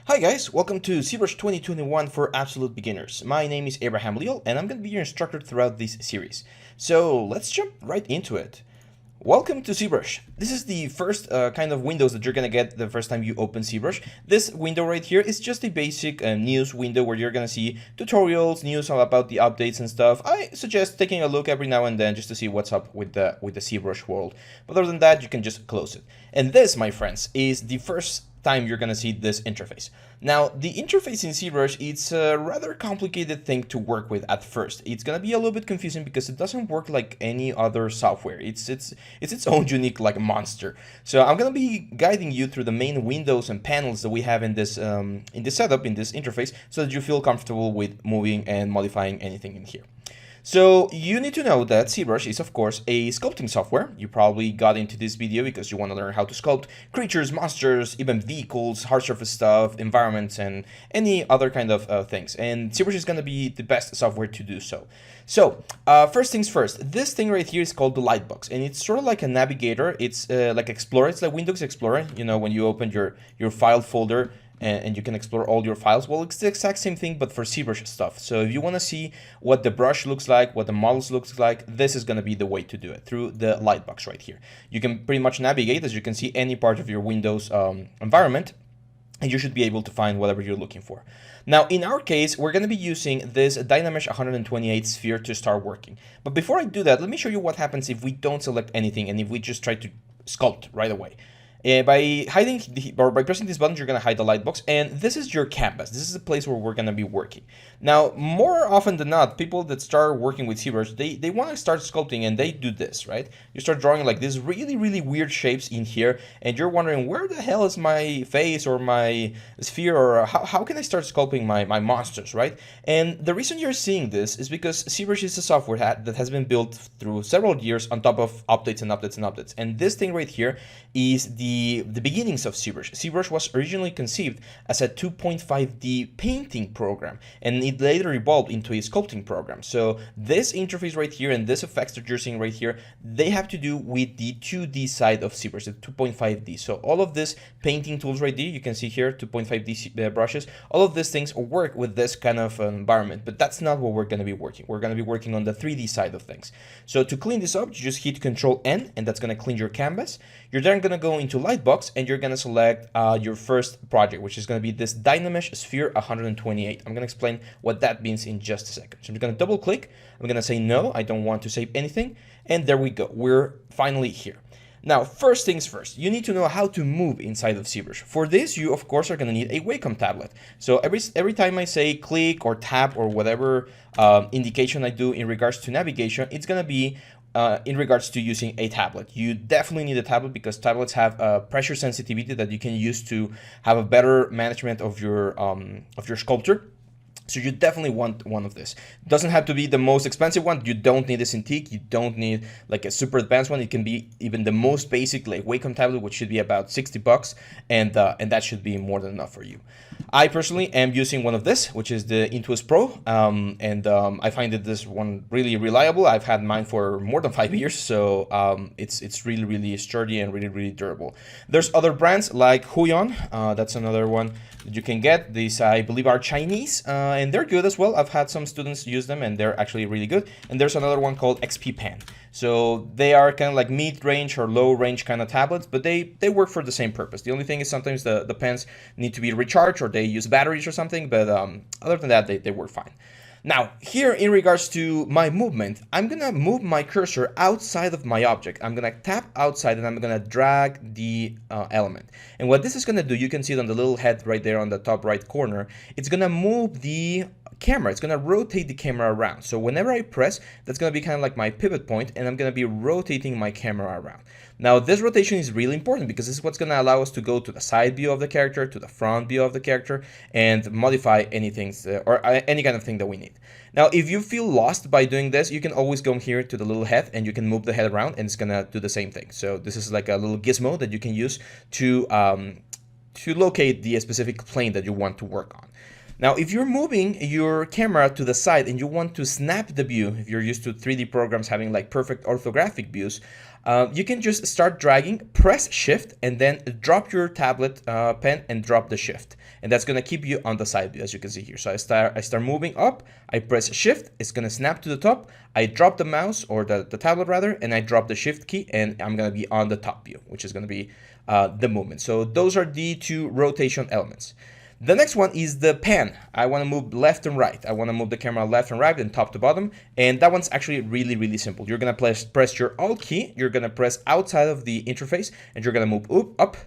Hi guys, welcome to Zbrush 2021 for absolute beginners. My name is Abraham Leal and I'm going to be your instructor throughout this series. So let's jump right into it. Welcome to Zbrush. This is the first kind of windows that you're going to get the first time you open Zbrush. This window right here is just a basic news window where you're going to see tutorials, news all about the updates and stuff. I suggest taking a look every now and then just to see what's up with the Zbrush world. But other than that, you can just close it. And this, my friends, is the first time you're gonna see this interface. Now, the interface in Zbrush, it's a rather complicated thing to work with at first. It's gonna be a little bit confusing because it doesn't work like any other software. It's its own unique like monster. So I'm gonna be guiding you through the main windows and panels that we have in this setup, in this interface, so that you feel comfortable with moving and modifying anything in here. So you need to know that Zbrush is of course a sculpting software. You probably got into this video because you want to learn how to sculpt creatures, monsters, even vehicles, hard surface stuff, environments, and any other kind of things. And Zbrush is going to be the best software to do so. So first things first, this thing right here is called the Lightbox, and it's sort of like a navigator. It's like Explorer. It's like Windows Explorer. You know, when you open your file folder, and you can explore all your files. Well, it's the exact same thing, but for Zbrush stuff. So if you want to see what the brush looks like, what the models looks like, this is going to be the way to do it, through the Lightbox right here. You can pretty much navigate, as you can see, any part of your Windows environment, and you should be able to find whatever you're looking for. Now, in our case, we're going to be using this Dynamesh 128 sphere to start working. But before I do that, let me show you what happens if we don't select anything and if we just try to sculpt right away. By pressing this button, you're going to hide the Lightbox, and this is your canvas. This is the place where we're going to be working. Now, more often than not, people that start working with Zbrush, they want to start sculpting, and they do this, right? You start drawing like these really, really weird shapes in here, and you're wondering, where the hell is my face or my sphere, or how can I start sculpting my monsters, right? And the reason you're seeing this is because Zbrush is a software that has been built through several years on top of updates and updates and updates. And this thing right here is the beginnings of Zbrush. Zbrush was originally conceived as a 2.5D painting program, and it later evolved into a sculpting program. So this interface right here and this effects that you're seeing right here, they have to do with the 2D side of Zbrush, the 2.5D. So all of this painting tools right there, you can see here 2.5D brushes, all of these things work with this kind of environment, but that's not what we're going to be working. We're going to be working on the 3D side of things. So to clean this up, you just hit Control-N, and that's going to clean your canvas. You're then going to go into Lightbox, and you're going to select your first project, which is going to be this Dynamesh Sphere 128. I'm going to explain what that means in just a second. So I'm going to double click. I'm going to say no, I don't want to save anything. And there we go. We're finally here. Now, first things first, you need to know how to move inside of Zbrush. For this, you of course are going to need a Wacom tablet. So every time I say click or tap or whatever indication I do in regards to navigation, it's going to be in regards to using a tablet. You definitely need a tablet because tablets have pressure sensitivity that you can use to have a better management of your sculpture. So you definitely want one of this. It doesn't have to be the most expensive one. You don't need a Cintiq. You don't need like a super advanced one. It can be even the most basic like Wacom tablet, which should be about 60 bucks, and that should be more than enough for you. I personally am using one of this, which is the Intuos Pro, I find that this one really reliable. I've had mine for more than 5 years, so it's really, really sturdy and really, really durable. There's other brands like Huion. That's another one that you can get. These, I believe, are Chinese, and they're good as well. I've had some students use them, and they're actually really good. And there's another one called XP Pen. So they are kind of like mid-range or low-range kind of tablets, but they work for the same purpose. The only thing is sometimes the pens need to be recharged or they use batteries or something, but other than that, they work fine. Now, here in regards to my movement, I'm going to move my cursor outside of my object. I'm going to tap outside and I'm going to drag the element. And what this is going to do, you can see it on the little head right there on the top right corner. It's going to move the camera. It's going to rotate the camera around. So whenever I press, that's going to be kind of like my pivot point, and I'm going to be rotating my camera around. Now, this rotation is really important because this is what's going to allow us to go to the side view of the character, to the front view of the character, and modify anything or any kind of thing that we need. Now, if you feel lost by doing this, you can always go here to the little head and you can move the head around and it's going to do the same thing. So this is like a little gizmo that you can use to locate the specific plane that you want to work on. Now, if you're moving your camera to the side and you want to snap the view, if you're used to 3D programs having like perfect orthographic views, you can just start dragging, press shift, and then drop your tablet pen and drop the shift. And that's gonna keep you on the side view, as you can see here. So I start moving up, I press shift, it's gonna snap to the top, I drop the mouse, or the tablet rather, and I drop the shift key, and I'm gonna be on the top view, which is gonna be the movement. So those are the two rotation elements. The next one is the pan. I want to move left and right. I want to move the camera left and right and top to bottom. And that one's actually really, really simple. You're going to press your Alt key. You're going to press outside of the interface, and you're going to move up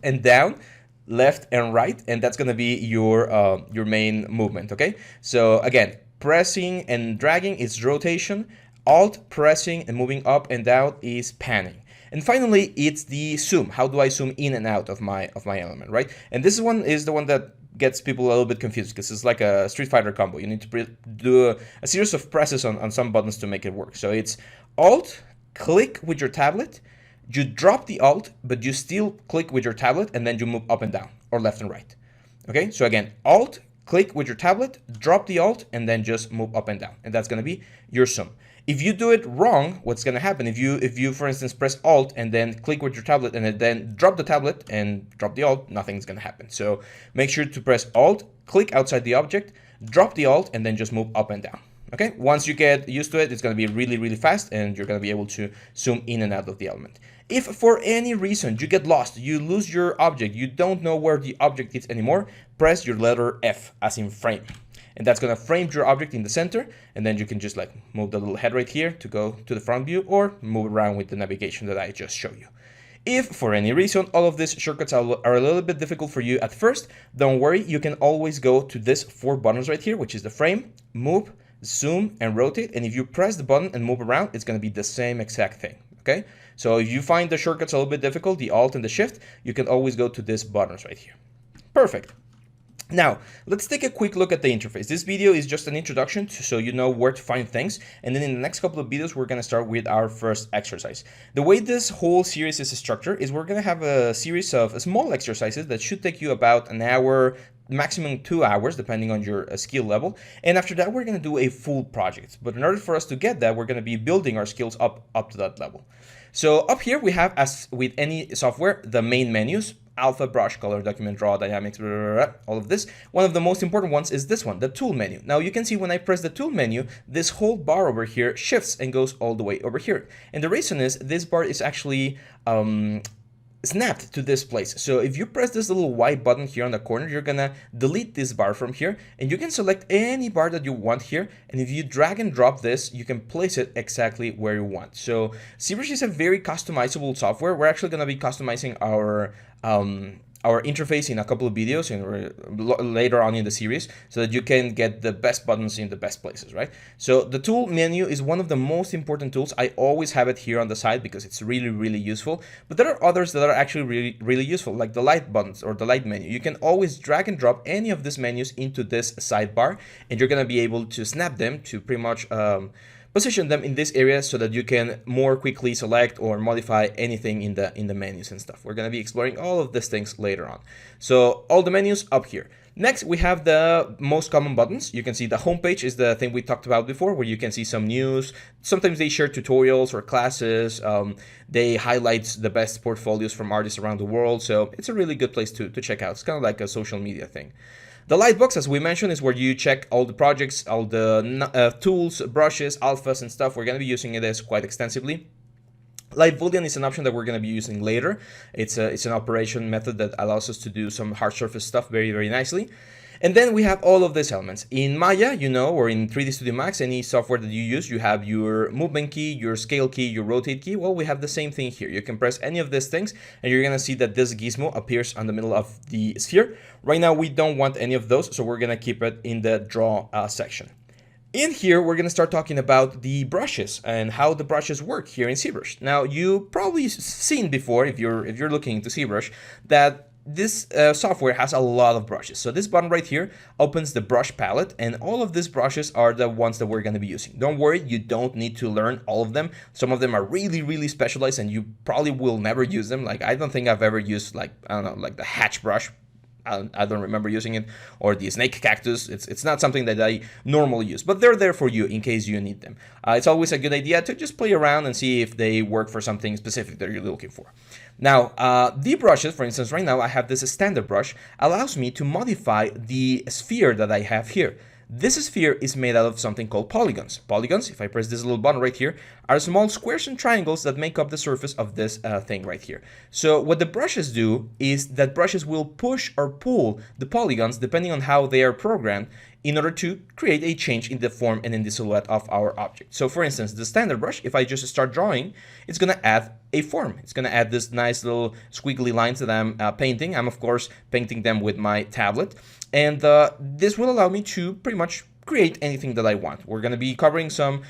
and down, left and right. And that's going to be your main movement. Okay. So again, pressing and dragging is rotation. Alt pressing and moving up and down is panning. And finally, it's the zoom. How do I zoom in and out of my element, right? And this one is the one that gets people a little bit confused, because it's like a Street Fighter combo. You need to do a series of presses on some buttons to make it work. So it's Alt, click with your tablet, you drop the Alt, but you still click with your tablet, and then you move up and down, or left and right. Okay, so again, Alt, click with your tablet, drop the Alt, and then just move up and down. And that's gonna be your zoom. If you do it wrong, what's going to happen? If you, for instance, press Alt and then click with your tablet and then drop the tablet and drop the Alt, nothing's going to happen. So make sure to press Alt, click outside the object, drop the Alt, and then just move up and down. Okay, once you get used to it, it's going to be really, really fast, and you're going to be able to zoom in and out of the element. If for any reason you get lost, you lose your object, you don't know where the object is anymore, press your letter F, as in frame. And that's going to frame your object in the center, and then you can just like move the little head right here to go to the front view, or move around with the navigation that I just showed you. If for any reason all of these shortcuts are a little bit difficult for you at first, don't worry, you can always go to this 4 buttons right here, which is the frame, move, zoom, and rotate. And if you press the button and move around, it's going to be the same exact thing. Okay, so if you find the shortcuts a little bit difficult, the Alt and the Shift, you can always go to these buttons right here. Perfect. Now, let's take a quick look at the interface. This video is just an introduction so you know where to find things. And then in the next couple of videos, we're going to start with our first exercise. The way this whole series is structured is we're going to have a series of small exercises that should take you about an hour, maximum 2 hours, depending on your skill level. And after that, we're going to do a full project. But in order for us to get that, we're going to be building our skills up to that level. So up here, we have, as with any software, the main menus. Alpha, brush, color, document, draw, dynamics, blah, blah, blah, all of this. One of the most important ones is this one, the tool menu. Now you can see when I press the tool menu, this whole bar over here shifts and goes all the way over here. And the reason is this bar is actually snapped to this place. So if you press this little white button here on the corner, you're gonna delete this bar from here, and you can select any bar that you want here. And if you drag and drop this, you can place it exactly where you want. So Zbrush is a very customizable software. We're actually gonna be customizing our interface in a couple of videos and later on in the series, so that you can get the best buttons in the best places, right? So the tool menu is one of the most important tools. I always have it here on the side because it's really, really useful. But there are others that are actually really, really useful, like the light buttons or the light menu. You can always drag and drop any of these menus into this sidebar, and you're going to be able to snap them to pretty much position them in this area so that you can more quickly select or modify anything in the menus and stuff. We're going to be exploring all of these things later on. So all the menus up here. Next, we have the most common buttons. You can see the homepage is the thing we talked about before, where you can see some news. Sometimes they share tutorials or classes. They highlight the best portfolios from artists around the world. So it's a really good place to check out. It's kind of like a social media thing. The lightbox, as we mentioned, is where you check all the projects, all the tools, brushes, alphas, and stuff. We're going to be using it quite extensively. Light boolean is an option that we're going to be using later. It's an operation method that allows us to do some hard surface stuff very, very nicely. And then we have all of these elements. In Maya, you know, or in 3D Studio Max, any software that you use, you have your movement key, your scale key, your rotate key. Well, we have the same thing here. You can press any of these things, and you're going to see that this gizmo appears on the middle of the sphere. Right now, we don't want any of those, so we're going to keep it in the draw section. In here, we're going to start talking about the brushes and how the brushes work here in Zbrush. Now, you've probably seen before, if you're looking into Zbrush, that this software has a lot of brushes. So this button right here opens the brush palette, and all of these brushes are the ones that we're going to be using. Don't worry, you don't need to learn all of them. Some of them are really, really specialized, and you probably will never use them. Like, I don't think I've ever used, like, I don't know, like the hatch brush. I don't remember using it, or the snake cactus. It's not something that I normally use, but they're there for you in case you need them. It's always a good idea to just play around and see if they work for something specific that you're looking for. Now, the brushes, for instance, right now I have this standard brush, allows me to modify the sphere that I have here. This sphere is made out of something called polygons. Polygons, if I press this little button right here, are small squares and triangles that make up the surface of this thing right here. So what the brushes do is that brushes will push or pull the polygons depending on how they are programmed in order to create a change in the form and in the silhouette of our object. So for instance, the standard brush, if I just start drawing, it's going to add a form. It's going to add this nice little squiggly lines that I'm painting. I'm of course painting them with my tablet. And this will allow me to pretty much create anything that I want. We're going to be covering some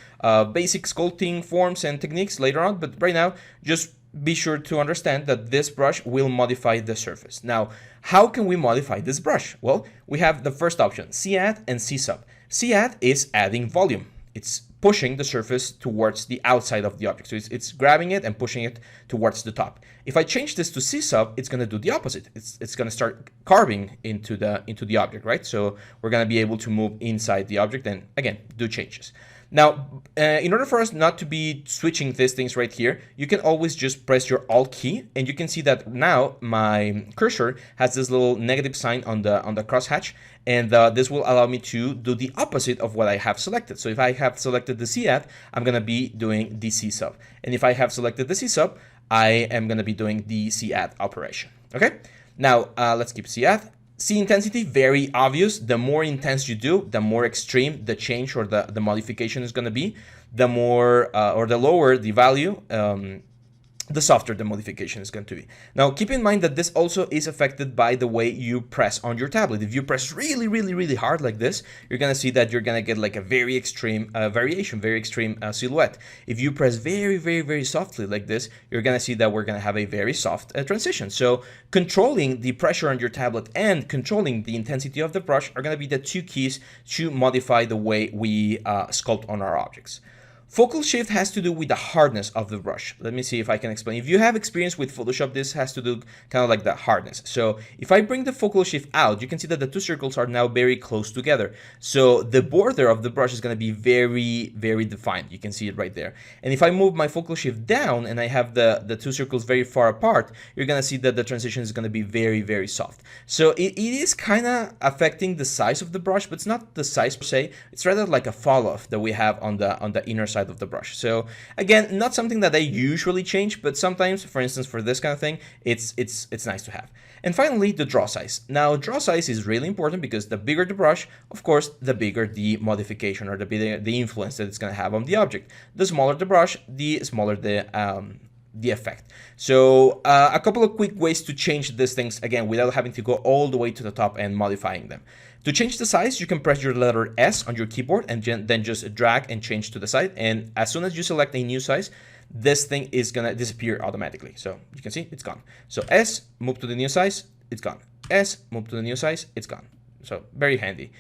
basic sculpting forms and techniques later on, but right now, just be sure to understand that this brush will modify the surface. Now, how can we modify this brush? Well, we have the first option, C-add and C-sub. C-add is adding volume. It's pushing the surface towards the outside of the object. So it's grabbing it and pushing it towards the top. If I change this to C-sub, it's going to do the opposite. It's going to start carving into the object, right? So we're going to be able to move inside the object and, again, do changes. Now, in order for us not to be switching these things right here, you can always just press your Alt key, and you can see that now my cursor has this little negative sign on the crosshatch, and this will allow me to do the opposite of what I have selected. So if I have selected the C-add, I'm going to be doing the C-sub. And if I have selected the C-sub, I am going to be doing the C-add operation. Okay? Now, let's keep C-add. C intensity, very obvious. The more intense you do, the more extreme the change or the modification is going to be. The more or the lower the value, the softer the modification is going to be. Now, keep in mind that this also is affected by the way you press on your tablet. If you press really, really, really hard like this, you're going to see that you're going to get like a very extreme variation, very extreme silhouette. If you press very, very, very softly like this, you're going to see that we're going to have a very soft transition. So controlling the pressure on your tablet and controlling the intensity of the brush are going to be the two keys to modify the way we sculpt on our objects. Focal shift has to do with the hardness of the brush. Let me see if I can explain. If you have experience with Photoshop, this has to do kind of like the hardness. So if I bring the focal shift out, you can see that the two circles are now very close together. So the border of the brush is going to be very, very defined. You can see it right there. And if I move my focal shift down and I have the two circles very far apart, you're going to see that the transition is going to be very, very soft. So it is kind of affecting the size of the brush, but it's not the size per se. It's rather like a fall off that we have on the inner side of the brush. So again, not something that I usually change, but sometimes, for instance, for this kind of thing, it's nice to have. And finally, the draw size. Now, draw size is really important because the bigger the brush, of course, the bigger the modification or the bigger the influence that it's going to have on the object. The smaller the brush, the smaller the effect. So a couple of quick ways to change these things, again, without having to go all the way to the top and modifying them. To change the size, you can press your letter S on your keyboard and then just drag and change to the side. And as soon as you select a new size, this thing is gonna disappear automatically. So you can see it's gone. So S, move to the new size, it's gone. S, move to the new size, it's gone. So very handy.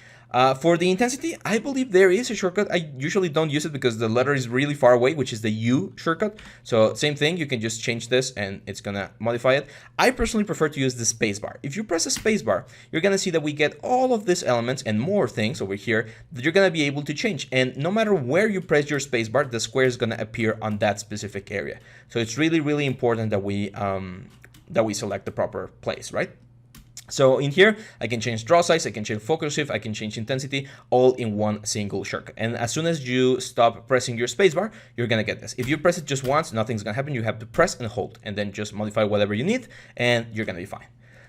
For the intensity, I believe there is a shortcut. I usually don't use it because the letter is really far away, which is the U shortcut. So same thing, you can just change this and it's gonna modify it. I personally prefer to use the spacebar. If you press a spacebar, you're gonna see that we get all of these elements and more things over here that you're gonna be able to change. And no matter where you press your spacebar, the square is gonna appear on that specific area. So it's really, really important that we select the proper place, right? So in here, I can change draw size, I can change focal shift, I can change intensity, all in one single shortcut. And as soon as you stop pressing your spacebar, you're gonna get this. If you press it just once, nothing's gonna happen. You have to press and hold, and then just modify whatever you need, and you're gonna be fine.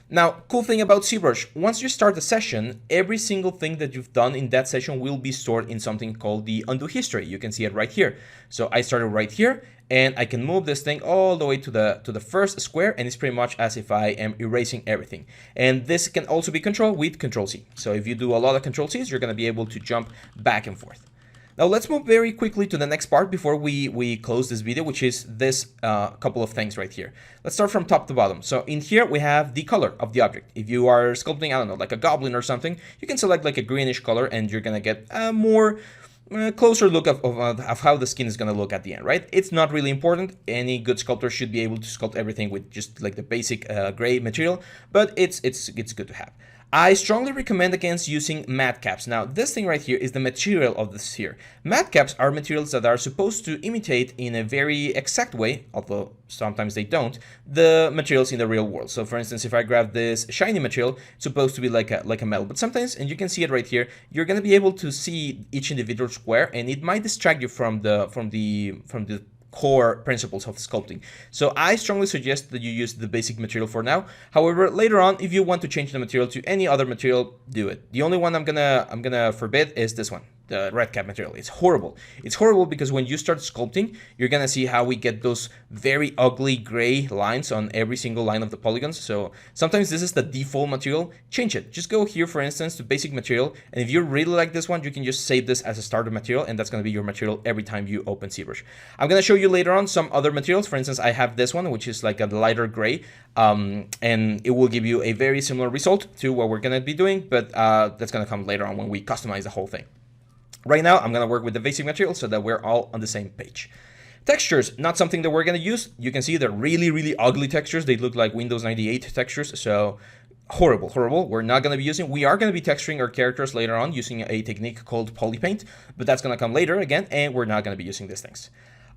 Now, cool thing about ZBrush, once you start a session, every single thing that you've done in that session will be stored in something called the undo history. You can see it right here. So I started right here, and I can move this thing all the way to the first square, and it's pretty much as if I am erasing everything. And this can also be controlled with Control-C. So if you do a lot of Control-Cs, you're gonna be able to jump back and forth. Now let's move very quickly to the next part before we close this video, which is this couple of things right here. Let's start from top to bottom. So in here we have the color of the object. If you are sculpting, I don't know, like a goblin or something, you can select like a greenish color and you're gonna get more closer look of how the skin is going to look at the end, right? It's not really important. Any good sculptor should be able to sculpt everything with just like the basic gray material, but it's good to have. I strongly recommend against using matte caps. Now, this thing right here is the material of the sphere. Matte caps are materials that are supposed to imitate in a very exact way, although sometimes they don't, the materials in the real world. So for instance, if I grab this shiny material, it's supposed to be like a metal, but sometimes, and you can see it right here, you're going to be able to see each individual square, and it might distract you from the core principles of sculpting. So I strongly suggest that you use the basic material for now. However, later on, if you want to change the material to any other material, do it. The only one I'm gonna forbid is this one, the red cap material. It's horrible. It's horrible because when you start sculpting, you're gonna see how we get those very ugly gray lines on every single line of the polygons. So sometimes this is the default material. Change it. Just go here, for instance, to basic material, and if you really like this one, you can just save this as a starter material, and that's gonna be your material every time you open Zbrush. I'm gonna show you later on some other materials. For instance, I have this one, which is like a lighter gray, and it will give you a very similar result to what we're gonna be doing, but that's gonna come later on when we customize the whole thing. Right now, I'm gonna work with the basic material so that we're all on the same page. Textures, not something that we're gonna use. You can see they're really, really ugly textures. They look like Windows 98 textures, so horrible. We're not going to be using. We are going to be texturing our characters later on using a technique called polypaint, but that's going to come later again, and we're not going to be using these things.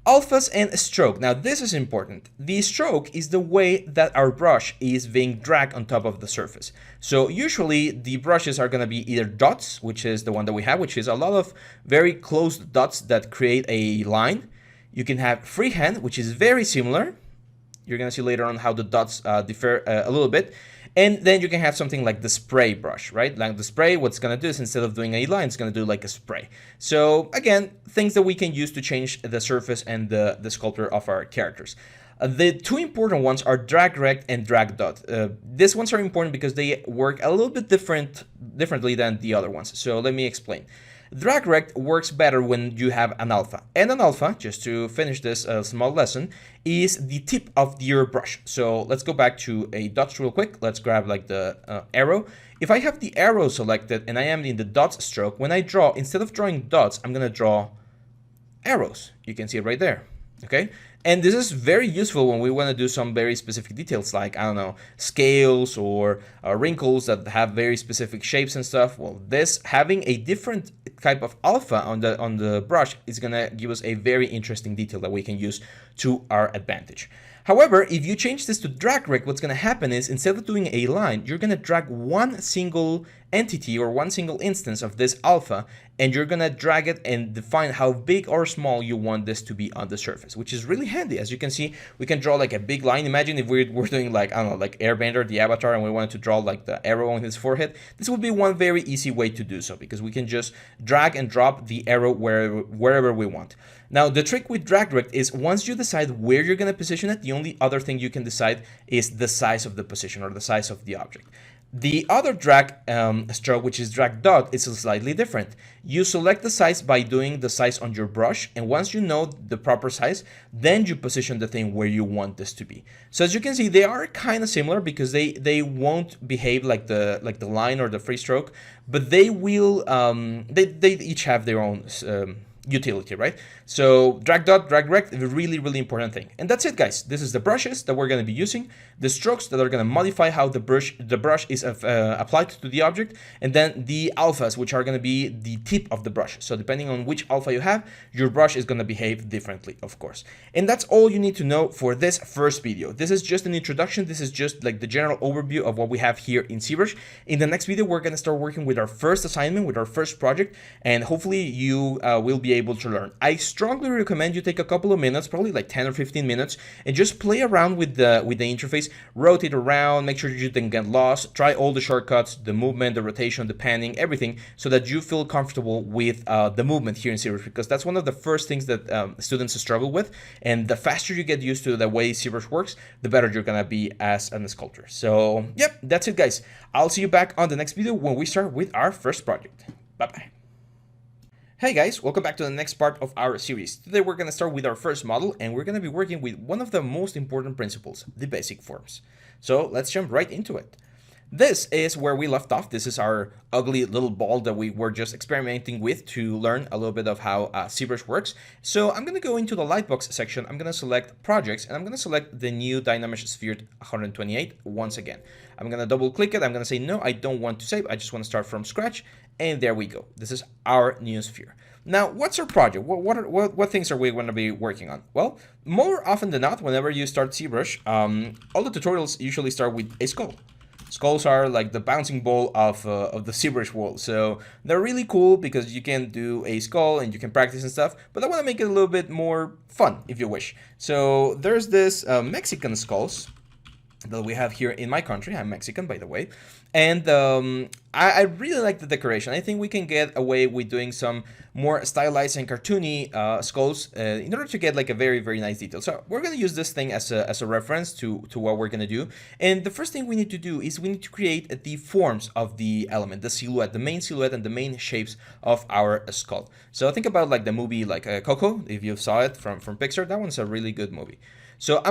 Alphas and stroke. Now this is important. The stroke is the way that our brush is being dragged on top of the surface. So usually the brushes are going to be either dots, which is the one that we have, which is a lot of very close dots that create a line. You can have freehand, which is very similar. You're going to see later on how the dots differ a little bit. And then you can have something like the spray brush, right? Like the spray, what's going to do is instead of doing a line, it's going to do like a spray. So again, things that we can use to change the surface and the sculpture of our characters. The two important ones are drag rect and drag dot. These ones are important because they work a little bit differently than the other ones. So let me explain. Drag rect works better when you have an alpha. And an alpha, just to finish this small lesson, is the tip of your brush. So let's go back to a dots real quick. Let's grab like the arrow. If I have the arrow selected and I am in the dots stroke, when I draw, instead of drawing dots, I'm going to draw arrows. You can see it right there. Okay, and this is very useful when we want to do some very specific details like, I don't know, scales or wrinkles that have very specific shapes and stuff. Well, this having a different type of alpha on the brush is going to give us a very interesting detail that we can use to our advantage. However, if you change this to drag rect, what's going to happen is instead of doing a line, you're going to drag one single entity or one single instance of this alpha, and you're going to drag it and define how big or small you want this to be on the surface, which is really handy. As you can see, we can draw like a big line. Imagine if we're doing like, I don't know, like Airbender, the avatar, and we wanted to draw like the arrow on his forehead. This would be one very easy way to do so because we can just drag and drop the arrow wherever we want. Now, the trick with drag rect is once you decide where you're going to position it, the only other thing you can decide is the size of the position or the size of the object. The other drag stroke, which is drag dot, is slightly different. You select the size by doing the size on your brush, and once you know the proper size, then you position the thing where you want this to be. So as you can see, they are kind of similar because they won't behave like the line or the free stroke, but they will they each have their own utility, right? So drag dot, drag rect, a really, really important thing. And that's it, guys. This is the brushes that we're going to be using, the strokes that are going to modify how the brush is applied to the object, and then the alphas, which are going to be the tip of the brush. So depending on which alpha you have, your brush is going to behave differently, of course. And that's all you need to know for this first video. This is just an introduction. This is just like the general overview of what we have here in Zbrush. In the next video, we're going to start working with our first assignment, with our first project, and hopefully you will be able to learn. I strongly recommend you take a couple of minutes, probably like 10 or 15 minutes, and just play around with the interface, rotate around, make sure you didn't get lost, try all the shortcuts, the movement, the rotation, the panning, everything, so that you feel comfortable with the movement here in Zbrush, because that's one of the first things that students struggle with, and the faster you get used to the way Zbrush works, the better you're gonna be as a sculptor. So yep, that's it, guys. I'll see you back on the next video when we start with our first project. Bye-bye. Hey guys, welcome back to the next part of our series. Today we're going to start with our first model, and we're going to be working with one of the most important principles, the basic forms. So let's jump right into it. This is where we left off. This is our ugly little ball that we were just experimenting with to learn a little bit of how Zbrush works. So I'm going to go into the lightbox section. I'm going to select projects and I'm going to select the new Dynamesh sphere 128 once again. I'm going to double click it. I'm going to say, no, I don't want to save. I just want to start from scratch. And there we go. This is our new sphere. Now, what's our project? What things are we going to be working on? Well, more often than not, whenever you start Zbrush, all the tutorials usually start with a skull. Skulls are like the bouncing ball of the Zbrush world, so they're really cool because you can do a skull and you can practice and stuff, but I want to make it a little bit more fun, if you wish. So there's this Mexican skulls that we have here in my country. I'm Mexican, by the way. And I really like the decoration. I think we can get away with doing some more stylized and cartoony skulls in order to get like a very, very nice detail. So we're going to use this thing as a reference to what we're going to do. And the first thing we need to do is we need to create the forms of the element, the silhouette, the main silhouette and the main shapes of our skull. So think about like the movie like Coco, if you saw it from Pixar. That one's a really good movie. So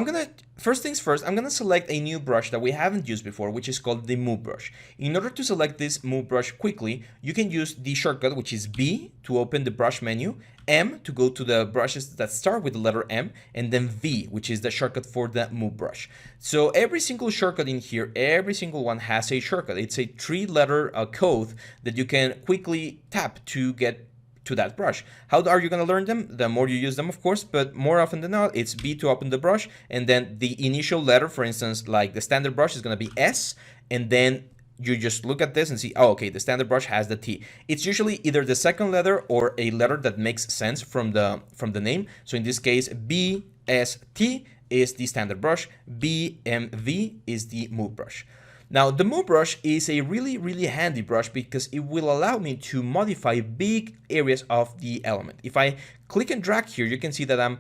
first things first, I'm gonna select a new brush that we haven't used before, which is called the Move brush. In order to select this Move brush quickly, you can use the shortcut, which is B to open the brush menu, M to go to the brushes that start with the letter M, and then V, which is the shortcut for the Move brush. So every single shortcut in here, every single one has a shortcut. It's a 3-letter code that you can quickly tap to get to that brush. How are you going to learn them? The more you use them, of course, but more often than not, it's B to open the brush, and then the initial letter, for instance, like the standard brush is going to be S, and then you just look at this and see, oh, okay, the standard brush has the T. It's usually either the second letter or a letter that makes sense from the name. So in this case, BST is the standard brush, BMV is the Move brush. Now, the Move brush is a really, really handy brush because it will allow me to modify big areas of the element. If I click and drag here, you can see that I'm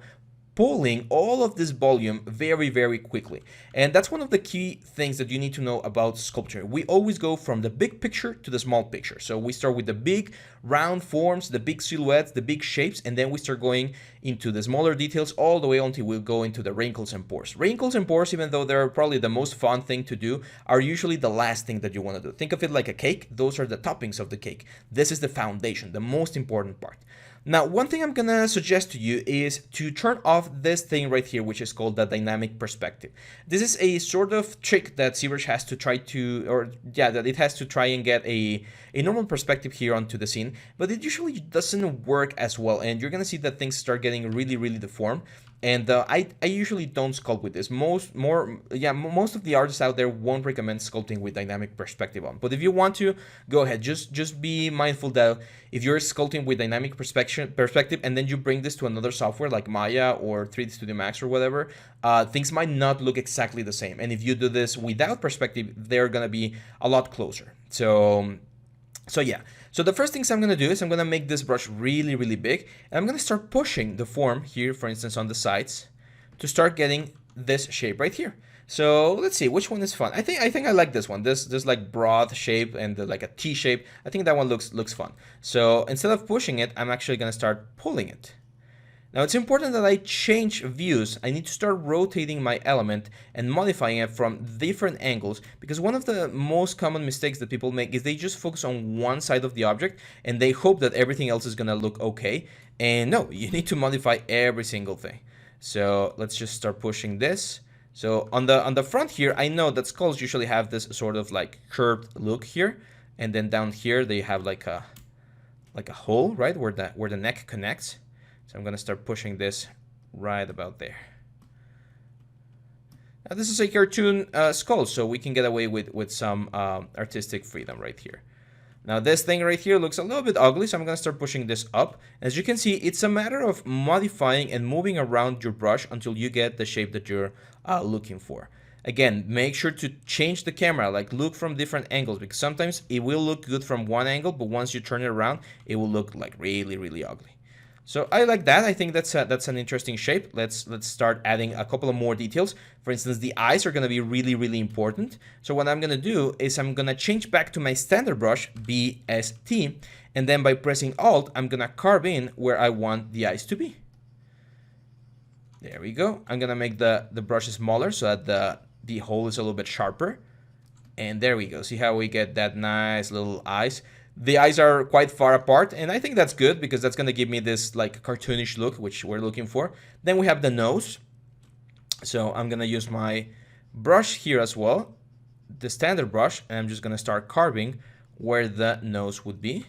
pulling all of this volume very, very quickly. And that's one of the key things that you need to know about sculpture. We always go from the big picture to the small picture. So we start with the big round forms, the big silhouettes, the big shapes, and then we start going into the smaller details all the way until we go into the wrinkles and pores. Wrinkles and pores, even though they're probably the most fun thing to do, are usually the last thing that you want to do. Think of it like a cake. Those are the toppings of the cake. This is the foundation, the most important part. Now, one thing I'm gonna suggest to you is to turn off this thing right here, which is called the dynamic perspective. This is a sort of trick that Zbrush has to try to, that it has to try and get a normal perspective here onto the scene, but it usually doesn't work as well, and you're gonna see that things start getting really, really deformed. And I usually don't sculpt with this. Most of the artists out there won't recommend sculpting with dynamic perspective on. But if you want to, go ahead. Just be mindful that if you're sculpting with dynamic perspective and then you bring this to another software like Maya or 3D Studio Max or whatever, things might not look exactly the same. And if you do this without perspective, they're gonna be a lot closer. So yeah, so the first things I'm going to do is I'm going to make this brush really, really big, and I'm going to start pushing the form here, for instance, on the sides to start getting this shape right here. So let's see, which one is fun? I think I like this one, this like broad shape and like a T shape. I think that one looks fun. So instead of pushing it, I'm actually going to start pulling it. Now it's important that I change views. I need to start rotating my element and modifying it from different angles, because one of the most common mistakes that people make is they just focus on one side of the object and they hope that everything else is gonna look okay. And no, you need to modify every single thing. So let's just start pushing this. So on the front here, I know that skulls usually have this sort of like curved look here, and then down here they have like a hole, right, where the neck connects. So I'm going to start pushing this right about there. Now this is a cartoon skull, so we can get away with some artistic freedom right here. Now this thing right here looks a little bit ugly, so I'm going to start pushing this up. As you can see, it's a matter of modifying and moving around your brush until you get the shape that you're looking for. Again, make sure to change the camera, like look from different angles, because sometimes it will look good from one angle, but once you turn it around, it will look like really, really ugly. So I like that. I think that's an interesting shape. Let's start adding a couple of more details. For instance, the eyes are going to be really, really important. So what I'm going to do is I'm going to change back to my standard brush, BST, and then by pressing Alt, I'm going to carve in where I want the eyes to be. There we go. I'm going to make the brush smaller so that the hole is a little bit sharper. And there we go. See how we get that nice little eyes? The eyes are quite far apart, and I think that's good because that's gonna give me this like cartoonish look, which we're looking for. Then we have the nose. So I'm gonna use my brush here as well, the standard brush, and I'm just gonna start carving where the nose would be.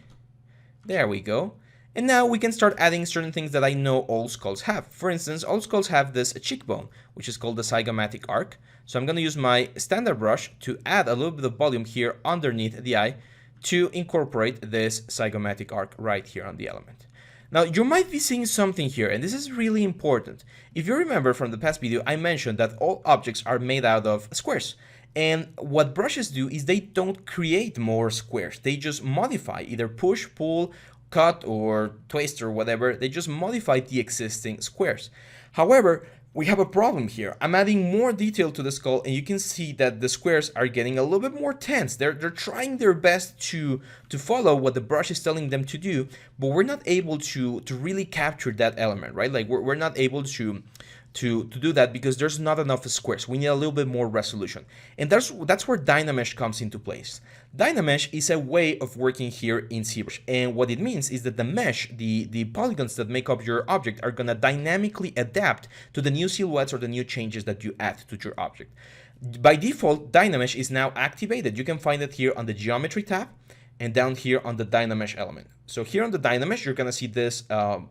There we go. And now we can start adding certain things that I know all skulls have. For instance, all skulls have this cheekbone, which is called the zygomatic arc. So I'm gonna use my standard brush to add a little bit of volume here underneath the eye to incorporate this zygomatic arc right here on the element. Now, you might be seeing something here, and this is really important. If you remember from the past video, I mentioned that all objects are made out of squares. And what brushes do is they don't create more squares. They just modify, either push, pull, cut, or twist, or whatever. They just modify the existing squares. However, we have a problem here. I'm adding more detail to the skull, and you can see that the squares are getting a little bit more tense. They're trying their best to follow what the brush is telling them to do, but we're not able to really capture that element, right? Like we're not able to do that because there's not enough squares. We need a little bit more resolution. And that's where Dynamesh comes into place. Dynamesh is a way of working here in Zbrush. And what it means is that the mesh, the polygons that make up your object are gonna dynamically adapt to the new silhouettes or the new changes that you add to your object. By default, Dynamesh is now activated. You can find it here on the geometry tab and down here on the Dynamesh element. So here on the Dynamesh, you're gonna see this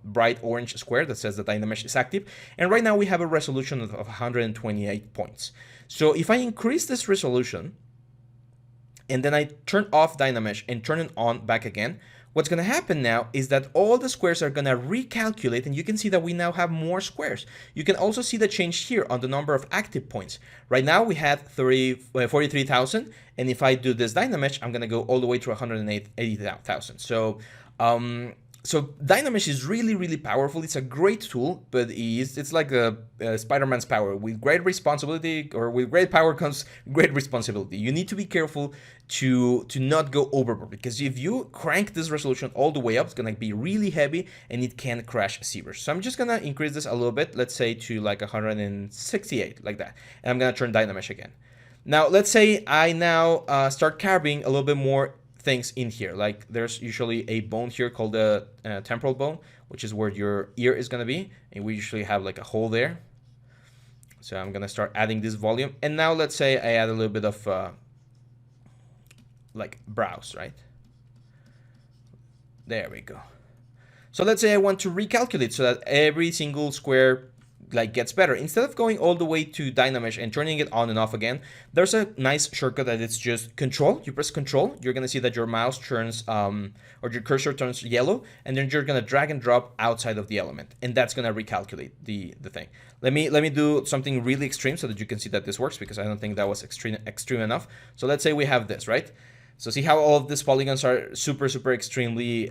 bright orange square that says the Dynamesh is active. And right now we have a resolution of 128 points. So if I increase this resolution, and then I turn off Dynamesh and turn it on back again, what's gonna happen now is that all the squares are gonna recalculate, and you can see that we now have more squares. You can also see the change here on the number of active points. Right now we had 43,000, and if I do this Dynamesh, I'm gonna go all the way to 180,000. So Dynamesh is really, really powerful. It's a great tool, but it's like a Spider-Man's power. With great responsibility, or with great power comes great responsibility. You need to be careful to not go overboard, because if you crank this resolution all the way up, it's gonna be really heavy and it can crash Zbrush. So I'm just gonna increase this a little bit, let's say to like 168, like that. And I'm gonna turn Dynamesh again. Now, let's say I now start carving a little bit more things in here. Like there's usually a bone here called the temporal bone, which is where your ear is going to be, and we usually have like a hole there. So I'm going to start adding this volume, and now let's say I add a little bit of like brows, right? There we go. So let's say I want to recalculate so that every single square like gets better. Instead of going all the way to Dynamesh and turning it on and off again, there's a nice shortcut that it's just control. You press control, you're gonna see that your mouse turns or your cursor turns yellow, and then you're gonna drag and drop outside of the element, and that's gonna recalculate the thing. Let me do something really extreme so that you can see that this works, because I don't think that was extreme enough. So let's say we have this, right? So see how all of these polygons are super extremely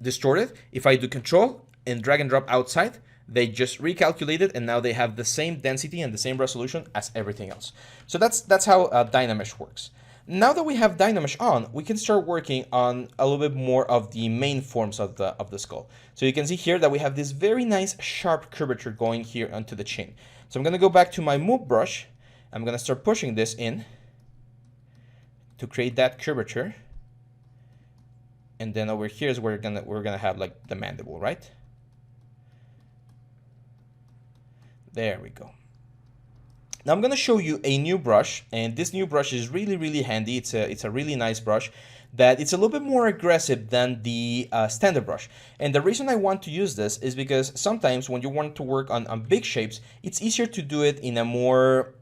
distorted. If I do control and drag and drop outside, they just recalculated, and now they have the same density and the same resolution as everything else. So that's how Dynamesh works. Now that we have Dynamesh on, we can start working on a little bit more of the main forms of the skull. So you can see here that we have this very nice sharp curvature going here onto the chin. So I'm gonna go back to my move brush. I'm gonna start pushing this in to create that curvature. And then over here is where we're gonna have like the mandible, right? There we go. Now I'm going to show you a new brush, and this new brush is really handy. It's a really nice brush that it's a little bit more aggressive than the standard brush. And the reason I want to use this is because sometimes when you want to work on big shapes, it's easier to do it in a more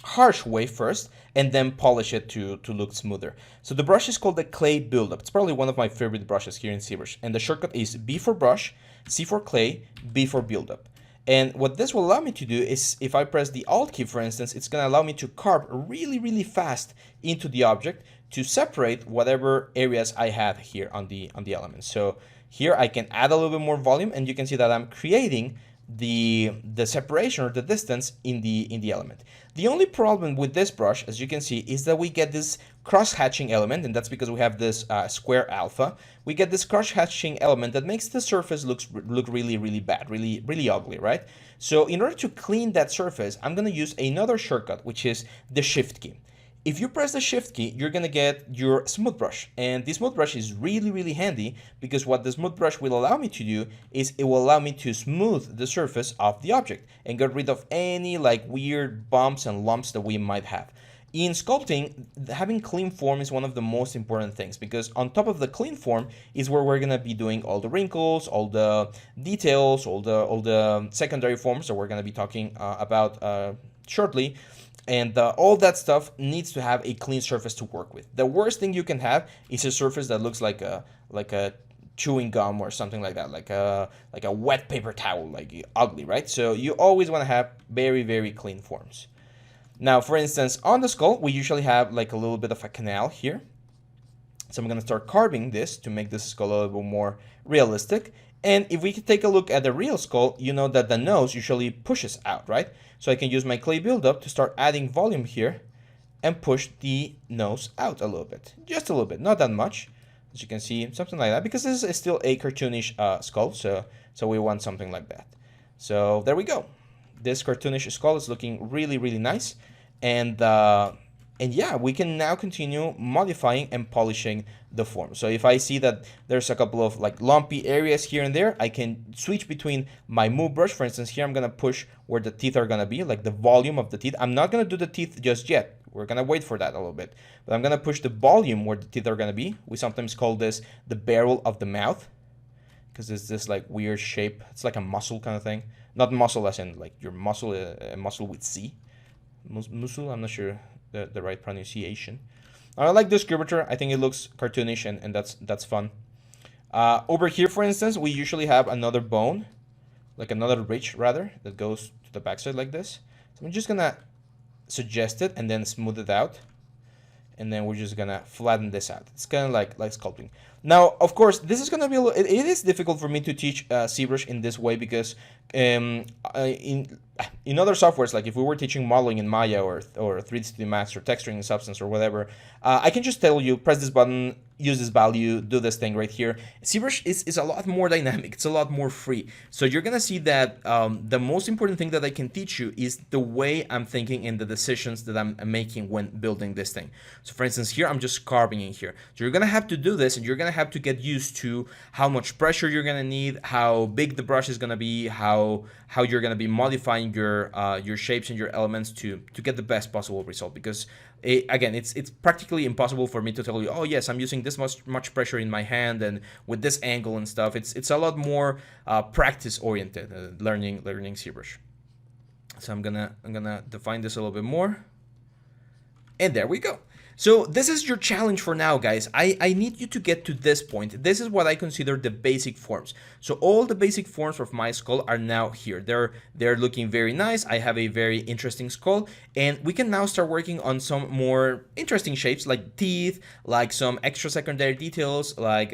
harsh way first, and then polish it to look smoother. So the brush is called the clay buildup. It's probably one of my favorite brushes here in Zbrush, and the shortcut is B for brush, C for clay, B for buildup. And what this will allow me to do is, if I press the Alt key, for instance, it's going to allow me to carve really fast into the object to separate whatever areas I have here on the element. So here I can add a little bit more volume, and you can see that I'm creating the separation or the distance in the element. The only problem with this brush, as you can see, is that we get this cross-hatching element, and that's because we have this square alpha. We get this cross-hatching element that makes the surface look really bad, really ugly, right? So in order to clean that surface, I'm going to use another shortcut, which is the Shift key. If you press the shift key, you're gonna get your smooth brush. And this smooth brush is really, really handy because what the smooth brush will allow me to do is it will allow me to smooth the surface of the object and get rid of any like weird bumps and lumps that we might have. In sculpting, having clean form is one of the most important things because on top of the clean form is where we're gonna be doing all the wrinkles, all the details, all the secondary forms that we're gonna be talking about shortly. And all that stuff needs to have a clean surface to work with. The worst thing you can have is a surface that looks like a chewing gum or something like that, like a wet paper towel, like ugly, right? So you always want to have very, very clean forms. Now, for instance, on the skull, we usually have like a little bit of a canal here. So I'm going to start carving this to make this skull a little bit more realistic. And if we could take a look at the real skull, you know that the nose usually pushes out, right? So I can use my clay buildup to start adding volume here and push the nose out a little bit. Just a little bit, not that much. As you can see, something like that, because this is still a cartoonish skull, so we want something like that. So there we go. This cartoonish skull is looking really, really nice. And yeah, we can now continue modifying and polishing the form. So if I see that there's a couple of like lumpy areas here and there, I can switch between my move brush. For instance, here I'm gonna push where the teeth are gonna be, like the volume of the teeth. I'm not gonna do the teeth just yet. We're gonna wait for that a little bit. But I'm gonna push the volume where the teeth are gonna be. We sometimes call this the barrel of the mouth, because it's this like weird shape. It's like a muscle kind of thing. Not muscle as in like your muscle, a muscle with C. Muscle, I'm not sure the right pronunciation. I like this curvature. I think it looks cartoonish and that's fun. Over here, for instance, we usually have another bone, like another ridge rather, that goes to the backside like this. So I'm just gonna suggest it and then smooth it out. And then we're just gonna flatten this out. It's kind of like sculpting. Now, of course, this is gonna be it is difficult for me to teach Zbrush in this way because in other softwares, like if we were teaching modeling in Maya or 3D Studio Max or texturing in Substance or whatever, I can just tell you, press this button, use this value, do this thing right here. Zbrush is a lot more dynamic. It's a lot more free. So you're gonna see that the most important thing that I can teach you is the way I'm thinking and the decisions that I'm making when building this thing. So for instance, here I'm just carving in here. So you're gonna have to do this, and you're gonna have to get used to how much pressure you're gonna need, how big the brush is gonna be, how you're gonna be modifying your shapes and your elements to get the best possible result. Because again, it's practically impossible for me to tell you, oh yes, I'm using this much pressure in my hand and with this angle and stuff. It's a lot more practice oriented, learning Zbrush. So I'm gonna define this a little bit more, and there we go. So this is your challenge for now, guys. I need you to get to this point. This is what I consider the basic forms. So all the basic forms of my skull are now here. They're looking very nice. I have a very interesting skull, and we can now start working on some more interesting shapes like teeth, like some extra secondary details, like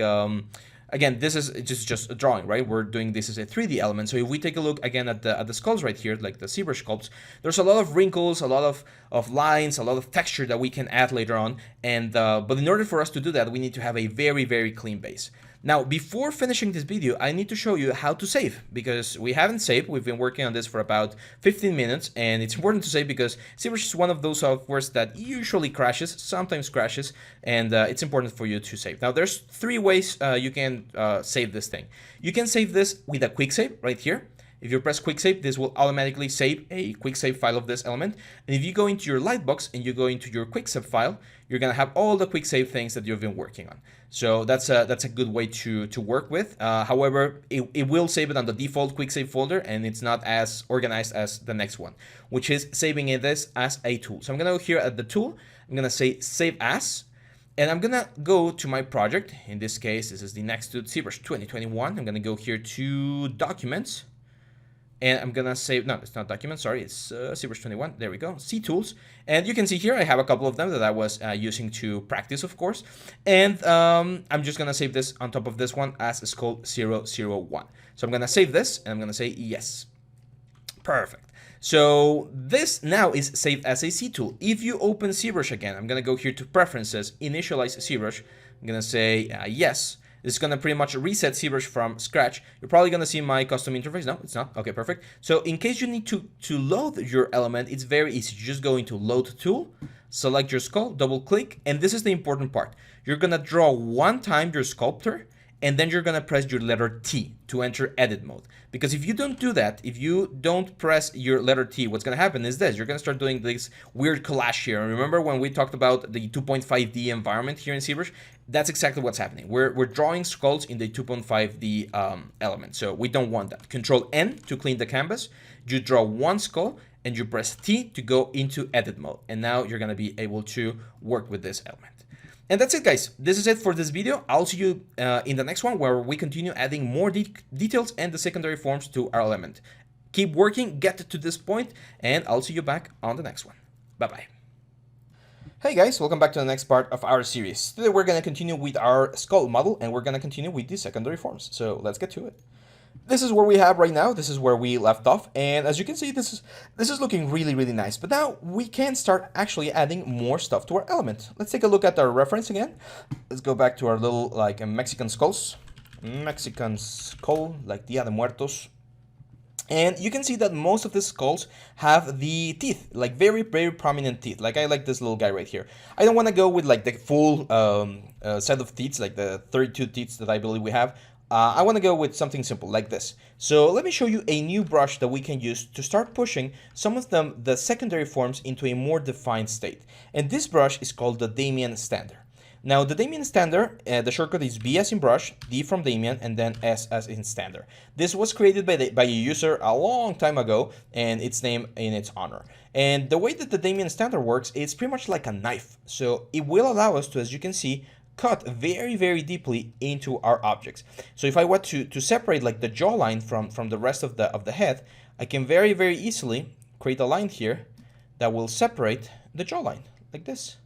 again, this is just a drawing, right? We're doing this as a 3D element. So if we take a look again at the skulls right here, like the Zbrush sculpts, there's a lot of wrinkles, a lot of lines, a lot of texture that we can add later on. And but in order for us to do that, we need to have a very, very clean base. Now, before finishing this video, I need to show you how to save, because we haven't saved. We've been working on this for about 15 minutes, and it's important to save because Zbrush is one of those softwares that usually crashes, sometimes crashes, and it's important for you to save. Now, there's 3 ways you can save this thing. You can save this with a quick save right here. If you press quick save, this will automatically save a quick save file of this element. And if you go into your Lightbox and you go into your quick save file, you're gonna have all the quick save things that you've been working on. So that's a good way to work with. However, it will save it on the default quick save folder, and it's not as organized as the next one, which is saving this as a tool. So I'm gonna go here at the tool. I'm gonna say save as. And I'm gonna go to my project. In this case, this is the Nexttut Zbrush 2021. I'm gonna go here to Documents. And I'm gonna save, no, it's not Documents, sorry, it's Zbrush 21, there we go, C Tools. And you can see here, I have a couple of them that I was using to practice, of course. And I'm just gonna save this on top of this one as Skull 001. So I'm gonna save this, and I'm gonna say yes. Perfect. So this now is saved as a C tool. If you open Zbrush again, I'm gonna go here to Preferences, Initialize Zbrush. I'm gonna say yes. This is going to pretty much reset ZBrush from scratch. You're probably going to see my custom interface. No, it's not. Okay, perfect. So in case you need to load your element, it's very easy. You just go into load tool, select your skull, double click, and this is the important part. You're going to draw one time your sculptor, and then you're going to press your letter T to enter edit mode. Because if you don't do that, if you don't press your letter T, what's going to happen is this. You're going to start doing this weird collage here. And remember when we talked about the 2.5D environment here in ZBrush? That's exactly what's happening. We're drawing skulls in the 2.5D element. So we don't want that. Control N to clean the canvas. You draw one skull and you press T to go into edit mode. And now you're going to be able to work with this element. And that's it, guys. This is it for this video. I'll see you in the next one where we continue adding more details and the secondary forms to our element. Keep working, get to this point, and I'll see you back on the next one. Bye-bye. Hey guys, welcome back to the next part of our series. Today we're going to continue with our skull model and we're going to continue with the secondary forms. So let's get to it. This is where we have right now. This is where we left off, and as you can see, this is looking really nice. But now we can start actually adding more stuff to our element. Let's take a look at our reference again. Let's go back to our little like Mexican skulls, Mexican skull like Dia de Muertos. And you can see that most of the skulls have the teeth, like very prominent teeth. Like I like this little guy right here. I don't want to go with like the full set of teeth, like the 32 teeth that I believe we have. I want to go with something simple like this. So let me show you a new brush that we can use to start pushing some of the secondary forms into a more defined state. And this brush is called the Damian Standard. Now the Damian Standard, the shortcut is B as in brush, D from Damian, and then S as in standard. This was created by a user a long time ago, and it's named in its honor. And the way that the Damian Standard works, it's pretty much like a knife. So it will allow us to, as you can see, cut very deeply into our objects. So if I want to separate like the jawline from the rest of the head, I can very easily create a line here that will separate the jawline like this.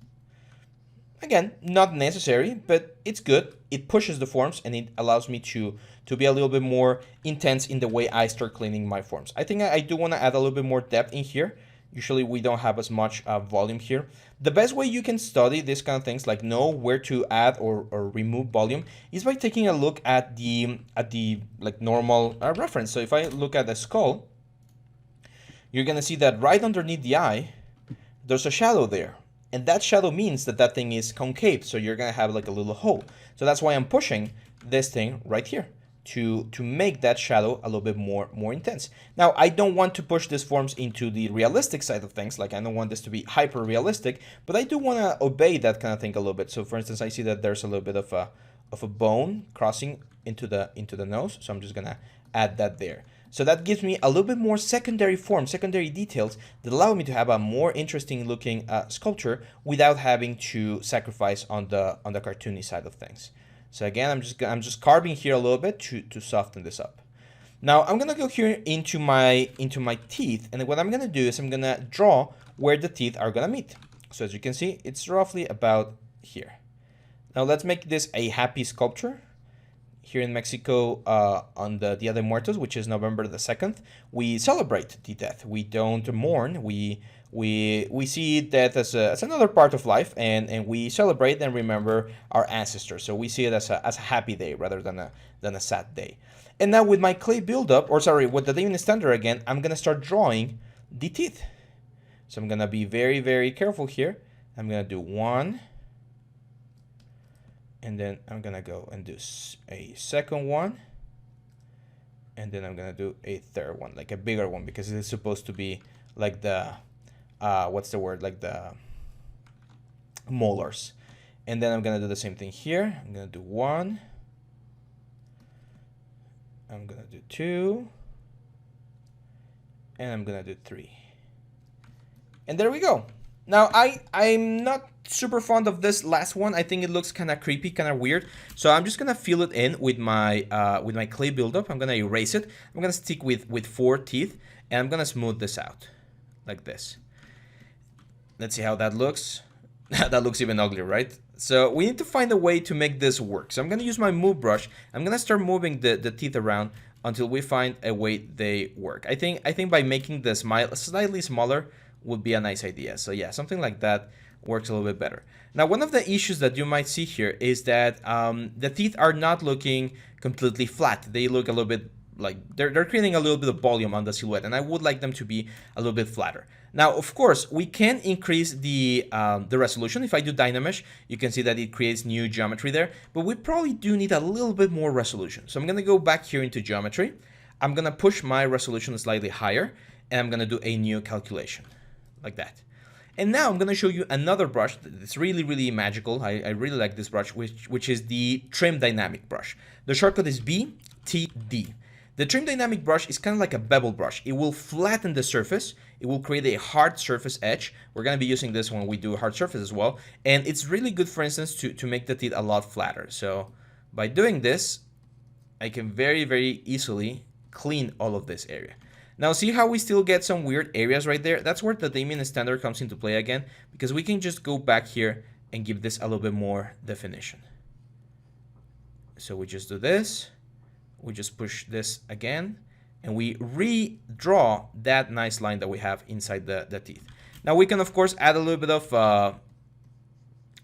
Again, not necessary, but it's good. It pushes the forms and it allows me to be a little bit more intense in the way I start cleaning my forms. I think I do want to add a little bit more depth in here. Usually we don't have as much volume here. The best way you can study this kind of things, like know where to add or remove volume, is by taking a look at the like normal reference. So if I look at the skull, you're gonna see that right underneath the eye, there's a shadow there. And that shadow means that that thing is concave, so you're gonna have like a little hole. So that's why I'm pushing this thing right here to make that shadow a little bit more intense. Now, I don't want to push these forms into the realistic side of things, like I don't want this to be hyper realistic, but I do want to obey that kind of thing a little bit. So for instance, I see that there's a little bit of a bone crossing into the nose, so I'm just gonna add that there. So that gives me a little bit more secondary form, secondary details that allow me to have a more interesting looking sculpture without having to sacrifice on the cartoony side of things. So again, I'm just carving here a little bit to soften this up. Now I'm gonna go here into my teeth, and what I'm gonna do is I'm gonna draw where the teeth are gonna meet. So as you can see, it's roughly about here. Now let's make this a happy sculpture. Here in Mexico, on the Dia de Muertos, which is November the 2nd, we celebrate the death. We don't mourn. We see death as another part of life, and we celebrate and remember our ancestors. So we see it as a happy day rather than a sad day. And now with my clay buildup, or sorry, with the Damian Standard again, I'm gonna start drawing the teeth. So I'm gonna be very careful here. I'm gonna do one. And then I'm gonna go and do a second one. And then I'm gonna do a third one, like a bigger one, because it's supposed to be like the, what's the word? Like the molars. And then I'm gonna do the same thing here. I'm gonna do one. I'm gonna do two. And I'm gonna do three. And there we go. Now, I'm not super fond of this last one. I think it looks kind of creepy, kind of weird. So I'm just going to fill it in with my clay buildup. I'm going to erase it. I'm going to stick with 4 teeth, and I'm going to smooth this out like this. Let's see how that looks. That looks even uglier, right? So we need to find a way to make this work. So I'm going to use my move brush. I'm going to start moving the teeth around until we find a way they work. I think by making the smile slightly smaller would be a nice idea. So yeah, something like that works a little bit better. Now, one of the issues that you might see here is that the teeth are not looking completely flat. They look a little bit like they're creating a little bit of volume on the silhouette, and I would like them to be a little bit flatter. Now, of course, we can increase the resolution. If I do Dynamesh, you can see that it creates new geometry there, but we probably do need a little bit more resolution. So I'm gonna go back here into geometry. I'm gonna push my resolution slightly higher, and I'm gonna do a new calculation, like that. And now I'm gonna show you another brush that's really, really magical. I really like this brush, which is the Trim Dynamic brush. The shortcut is BTD. The Trim Dynamic brush is kind of like a bevel brush. It will flatten the surface. It will create a hard surface edge. We're going to be using this when we do a hard surface as well. And it's really good, for instance, to make the teeth a lot flatter. So by doing this, I can very, very easily clean all of this area. Now, see how we still get some weird areas right there? That's where the Dynamesh standard comes into play again, because we can just go back here and give this a little bit more definition. So we just do this. We just push this again, and we redraw that nice line that we have inside the teeth. Now we can of course add a little bit of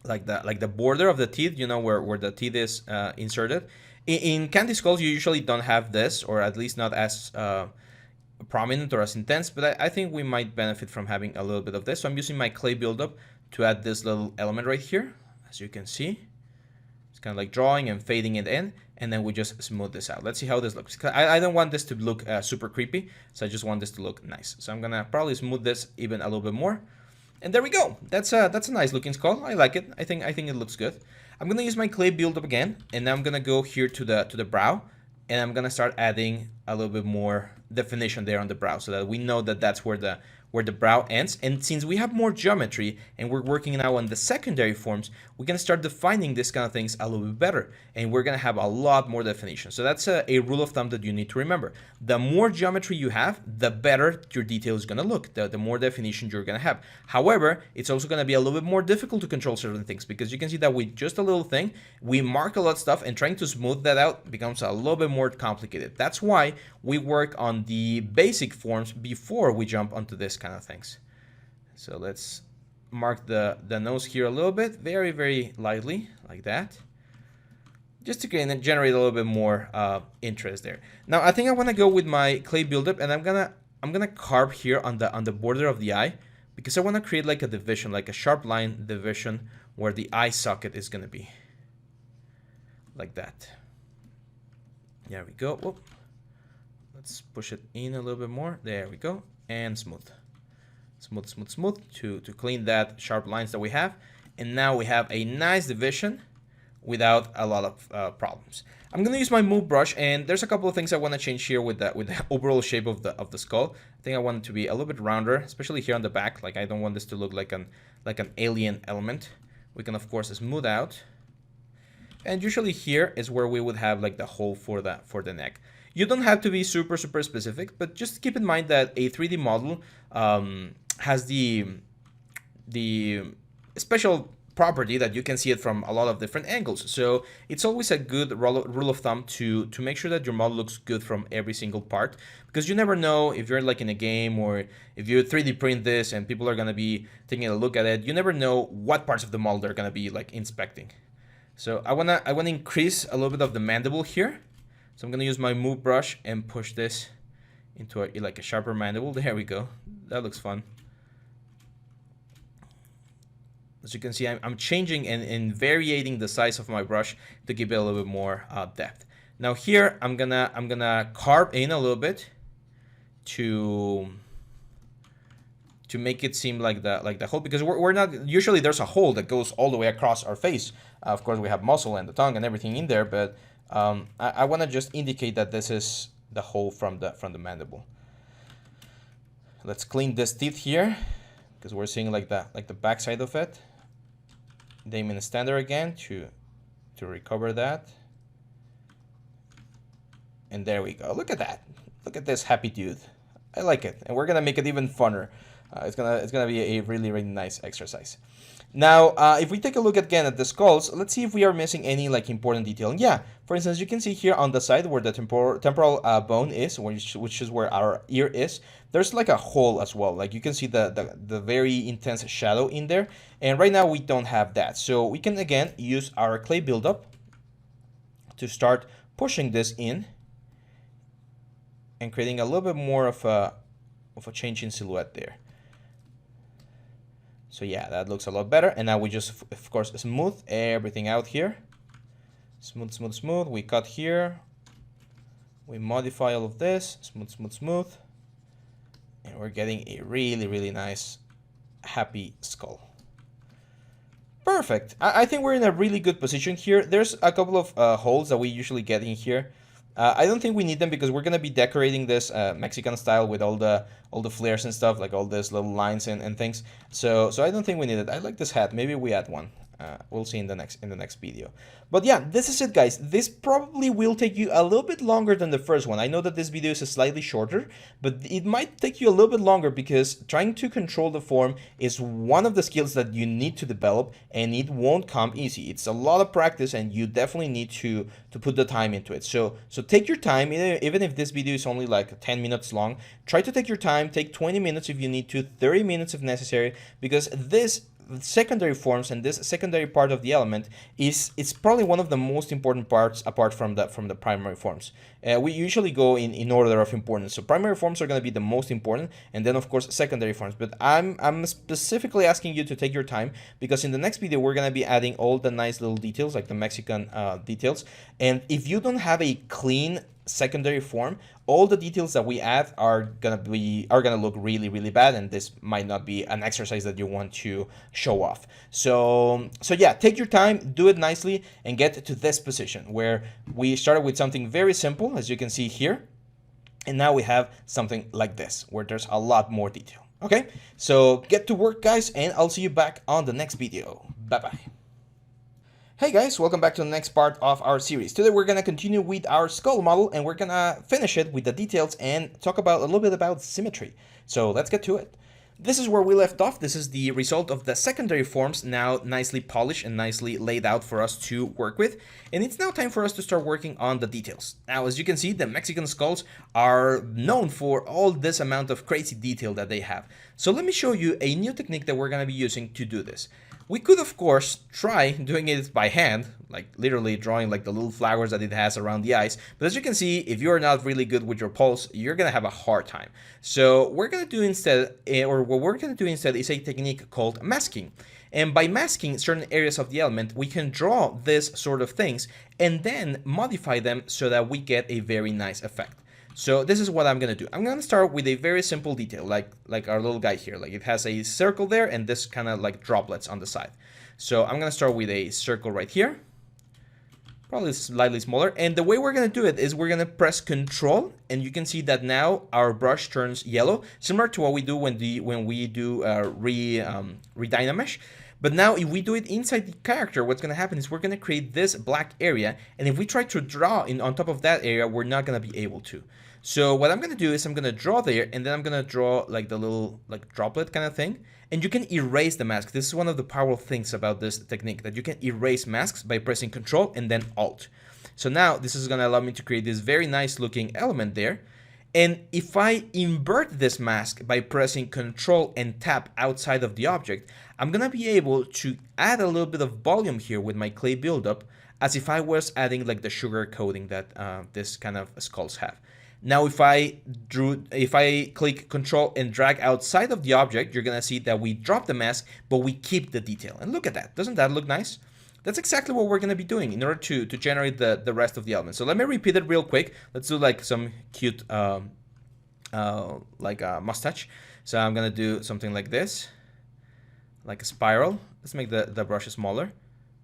like the border of the teeth, you know, where the teeth is inserted. In candy skulls, you usually don't have this, or at least not as prominent or as intense, but I think we might benefit from having a little bit of this. So I'm using my clay buildup to add this little element right here, as you can see. It's kind of like drawing and fading it in, and then we just smooth this out. Let's see how this looks. I don't want this to look super creepy, so I just want this to look nice. So I'm gonna probably smooth this even a little bit more, and there we go. That's a nice looking skull. I like it. I think it looks good. I'm gonna use my clay buildup again, and now I'm gonna go here to the brow, and I'm gonna start adding a little bit more definition there on the brow, so that we know that that's where the brow ends. And since we have more geometry and we're working now on the secondary forms, we're going to start defining these kind of things a little bit better, and we're going to have a lot more definition. So that's a rule of thumb that you need to remember. The more geometry you have, the better your detail is going to look, the more definition you're going to have. However, it's also going to be a little bit more difficult to control certain things, because you can see that with just a little thing, we mark a lot of stuff, and trying to smooth that out becomes a little bit more complicated. That's why we work on the basic forms before we jump onto this kind of things. So let's mark the nose here a little bit, very, very lightly, like that, just to generate a little bit more interest there. Now I think I want to go with my clay buildup, and I'm gonna carve here on the border of the eye, because I want to create like a division, like a sharp line division where the eye socket is gonna be, like that. There we go. Whoop. Let's push it in a little bit more. There we go. And smooth. Smooth, smooth, smooth to clean that sharp lines that we have. And now we have a nice division without a lot of problems. I'm gonna use my move brush, and there's a couple of things I want to change here with the overall shape of the skull. I think I want it to be a little bit rounder, especially here on the back. Like I don't want this to look like an alien element. We can of course smooth out. And usually here is where we would have like the hole for the neck. You don't have to be super specific, but just keep in mind that a 3D model has the special property that you can see it from a lot of different angles. So it's always a good rule of thumb to make sure that your model looks good from every single part, because you never know if you're like in a game, or if you 3D print this and people are gonna be taking a look at it, you never know what parts of the model they're gonna be like inspecting. So I wanna increase a little bit of the mandible here. So I'm gonna use my move brush and push this into like a sharper mandible. There we go. That looks fun. As you can see, I'm changing and varying the size of my brush to give it a little bit more depth. Now here I'm gonna carve in a little bit to make it seem like the hole, because we're not usually there's a hole that goes all the way across our face. Of course, we have muscle and the tongue and everything in there, but I want to just indicate that this is the hole from the mandible. Let's clean this teeth here, because we're seeing like the back side of it. Dynamesh standard again to recover that. And there we go. Look at that. Look at this happy dude. I like it. And we're gonna make it even funner. It's gonna be a really nice exercise. Now, if we take a look again at the skulls, let's see if we are missing any like important detail. Yeah, for instance, you can see here on the side where the temporal bone is, which is where our ear is, there's like a hole as well. Like you can see the very intense shadow in there. And right now we don't have that. So we can again use our clay buildup to start pushing this in and creating a little bit more of a change in silhouette there. So yeah, that looks a lot better. And now we just, of course, smooth everything out here. Smooth, smooth, smooth. We cut here. We modify all of this. Smooth, smooth, smooth. And we're getting a really nice, happy skull. Perfect. I think we're in a really good position here. There's a couple of holes that we usually get in here. I don't think we need them because we're gonna be decorating this Mexican style with all the flares and stuff, like all these little lines and things. So I don't think we need it. I like this hat. Maybe we add one. We'll see in the next video. But yeah, this is it, guys. This probably will take you a little bit longer than the first one. I know that this video is slightly shorter, but it might take you a little bit longer because trying to control the form is one of the skills that you need to develop, and it won't come easy. It's a lot of practice, and you definitely need to put the time into it. So take your time. Even if this video is only like 10 minutes long, try to take your time. Take 20 minutes if you need to, 30 minutes if necessary, because this secondary forms and this secondary part of the element it's probably one of the most important parts apart from the primary forms. We usually go in order of importance. So primary forms are going to be the most important, and then of course secondary forms. But I'm specifically asking you to take your time, because in the next video we're going to be adding all the nice little details, like the Mexican details. And if you don't have a clean secondary form, all the details that we add are gonna look really bad, and this might not be an exercise that you want to show off. So yeah, take your time, do it nicely, and get to this position where we started with something very simple, as you can see here, and now we have something like this where there's a lot more detail. Okay, so get to work, guys, and I'll see you back on the next video. Bye bye. Hey guys, welcome back to the next part of our series. Today we're gonna continue with our skull model, and we're gonna finish it with the details and talk about a little bit about symmetry. So let's get to it. This is where we left off. This is the result of the secondary forms, now nicely polished and nicely laid out for us to work with. And it's now time for us to start working on the details. Now, as you can see, the Mexican skulls are known for all this amount of crazy detail that they have. So let me show you a new technique that we're gonna be using to do this. We could, of course, try doing it by hand, like literally drawing like the little flowers that it has around the eyes. But as you can see, if you're not really good with your pulse, you're gonna have a hard time. So what we're gonna do instead is a technique called masking. And by masking certain areas of the element, we can draw this sort of things and then modify them so that we get a very nice effect. So this is what I'm gonna do. I'm gonna start with a very simple detail, like our little guy here. Like it has a circle there and this kind of like droplets on the side. So I'm gonna start with a circle right here, probably slightly smaller. And the way we're gonna do it is we're gonna press Control, and you can see that now our brush turns yellow, similar to what we do when we do Dynamesh. But now if we do it inside the character, what's gonna happen is we're gonna create this black area, and if we try to draw on top of that area, we're not gonna be able to. So what I'm gonna do is I'm gonna draw there, and then I'm gonna draw like the little like droplet kind of thing, and you can erase the mask. This is one of the powerful things about this technique, that you can erase masks by pressing Control and then Alt. So now this is gonna allow me to create this very nice looking element there. And if I invert this mask by pressing Control and tap outside of the object, I'm gonna be able to add a little bit of volume here with my clay buildup, as if I was adding like the sugar coating that this kind of skulls have. Now if I click Control and drag outside of the object, you're gonna see that we drop the mask, but we keep the detail. And look at that, doesn't that look nice? That's exactly what we're gonna be doing in order to generate the rest of the elements. So let me repeat it real quick. Let's do like some cute like a mustache. So I'm gonna do something like this, like a spiral. Let's make the brush smaller.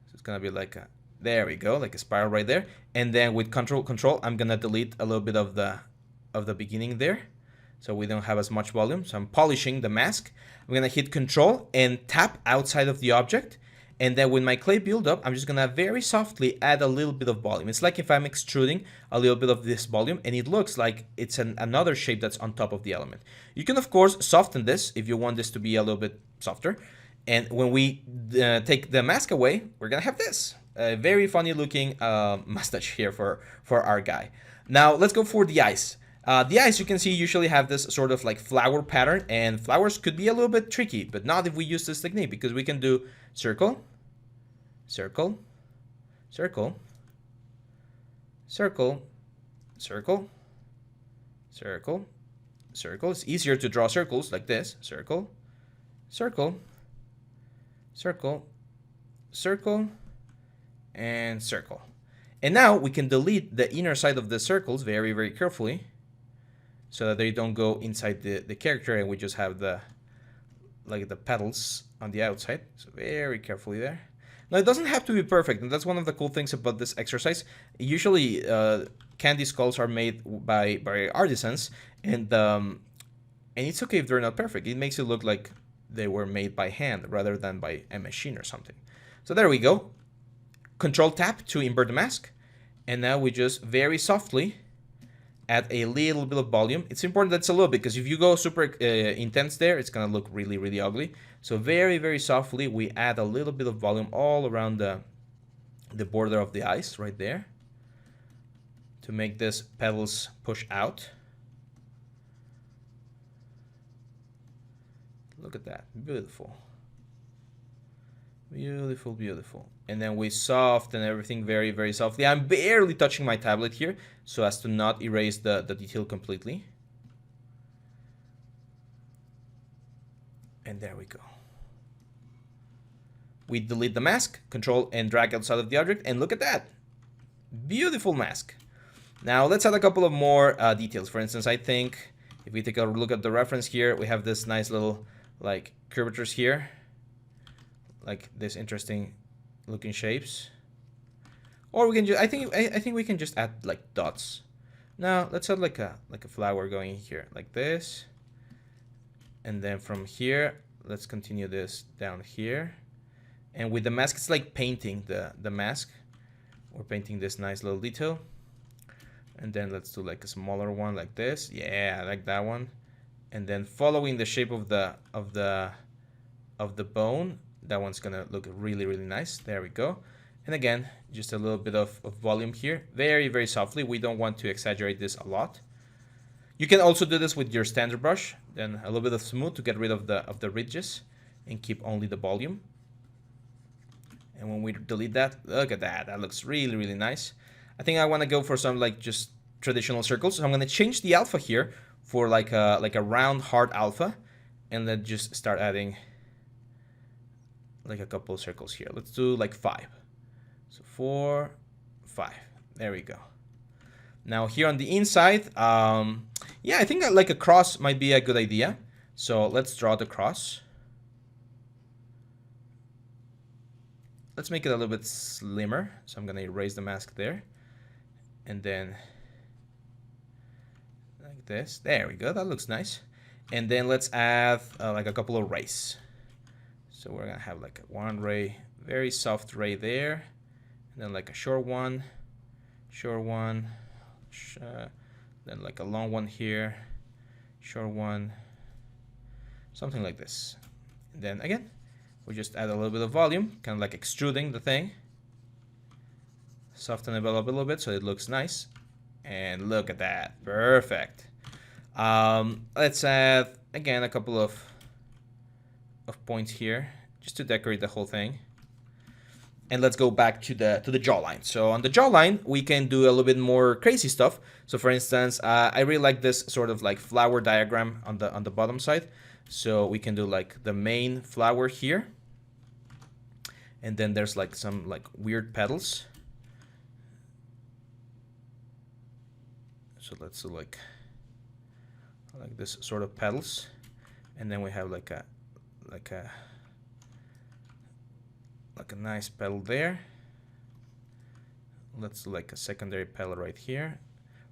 So it's gonna be like a, there we go, like a spiral right there. And then with Control, I'm gonna delete a little bit of the beginning there, so we don't have as much volume. So I'm polishing the mask. I'm gonna hit Control and tap outside of the object, And then when my clay build up, I'm just gonna very softly add a little bit of volume. It's like if I'm extruding a little bit of this volume, and it looks like it's another shape that's on top of the element. You can of course soften this if you want this to be a little bit softer. And when we take the mask away, we're gonna have this. A very funny looking mustache here for our guy. Now let's go for the eyes. The eyes, you can see, usually have this sort of like flower pattern, and flowers could be a little bit tricky, but not if we use this technique, because we can do circle, circle, circle, circle, circle, circle, circle. It's easier to draw circles like this. Circle, circle, circle, circle, and circle. And now we can delete the inner side of the circles very, very carefully, so that they don't go inside the character, and we just have the petals on the outside. So very carefully there. Now it doesn't have to be perfect, and that's one of the cool things about this exercise. Usually candy skulls are made by artisans, and it's okay if they're not perfect. It makes it look like they were made by hand rather than by a machine or something. So there we go. Control tap to invert the mask, and now we just very softly add a little bit of volume. It's important that it's a little bit, because if you go super intense there, it's gonna look really, really ugly. So very, very softly, we add a little bit of volume all around the border of the eyes right there, to make this petals push out. Look at that, beautiful. Beautiful, beautiful. And then we soften everything very, very softly. I'm barely touching my tablet here, so as to not erase the detail completely. And there we go. We delete the mask, control and drag outside of the object, and look at that. Beautiful mask. Now let's add a couple of more details. For instance, I think if we take a look at the reference here, we have this nice little like curvatures here, like this interesting looking shapes. Or we can just, I think we can just add like dots. Now let's add like a flower going here like this, and then from here let's continue this down here. And with the mask, it's like painting the mask. We're painting this nice little detail. And then let's do like a smaller one like this. Yeah, I like that one. And then following the shape of the bone, that one's gonna look really, really nice. There we go. And again, just a little bit of volume here, very, very softly. We don't want to exaggerate this a lot. You can also do this with your standard brush, then a little bit of smooth to get rid of the ridges and keep only the volume. And when we delete that, look at that. That looks really, really nice. I think I want to go for some like just traditional circles. So I'm going to change the alpha here for like a round hard alpha, and then just start adding like a couple of circles here. Let's do like 5. So 4, 5. There we go. Now here on the inside, yeah, I think like a cross might be a good idea. So let's draw the cross. Let's make it a little bit slimmer. So I'm gonna erase the mask there, and then like this. There we go. That looks nice. And then let's add like a couple of rays. So we're gonna have like one ray, very soft ray there, and then like a short one, then like a long one here, short one, something like this. And then again, we just add a little bit of volume, kind of like extruding the thing. Soften it up a little bit so it looks nice. And look at that, perfect. Let's add again a couple of points here just to decorate the whole thing. And let's go back to the jawline. So on the jawline, we can do a little bit more crazy stuff. So for instance, I really like this sort of like flower diagram on the bottom side. So we can do like the main flower here, and then there's like some like weird petals. So let's do like this sort of petals, and then we have like a nice petal there. Let's do like a secondary petal right here.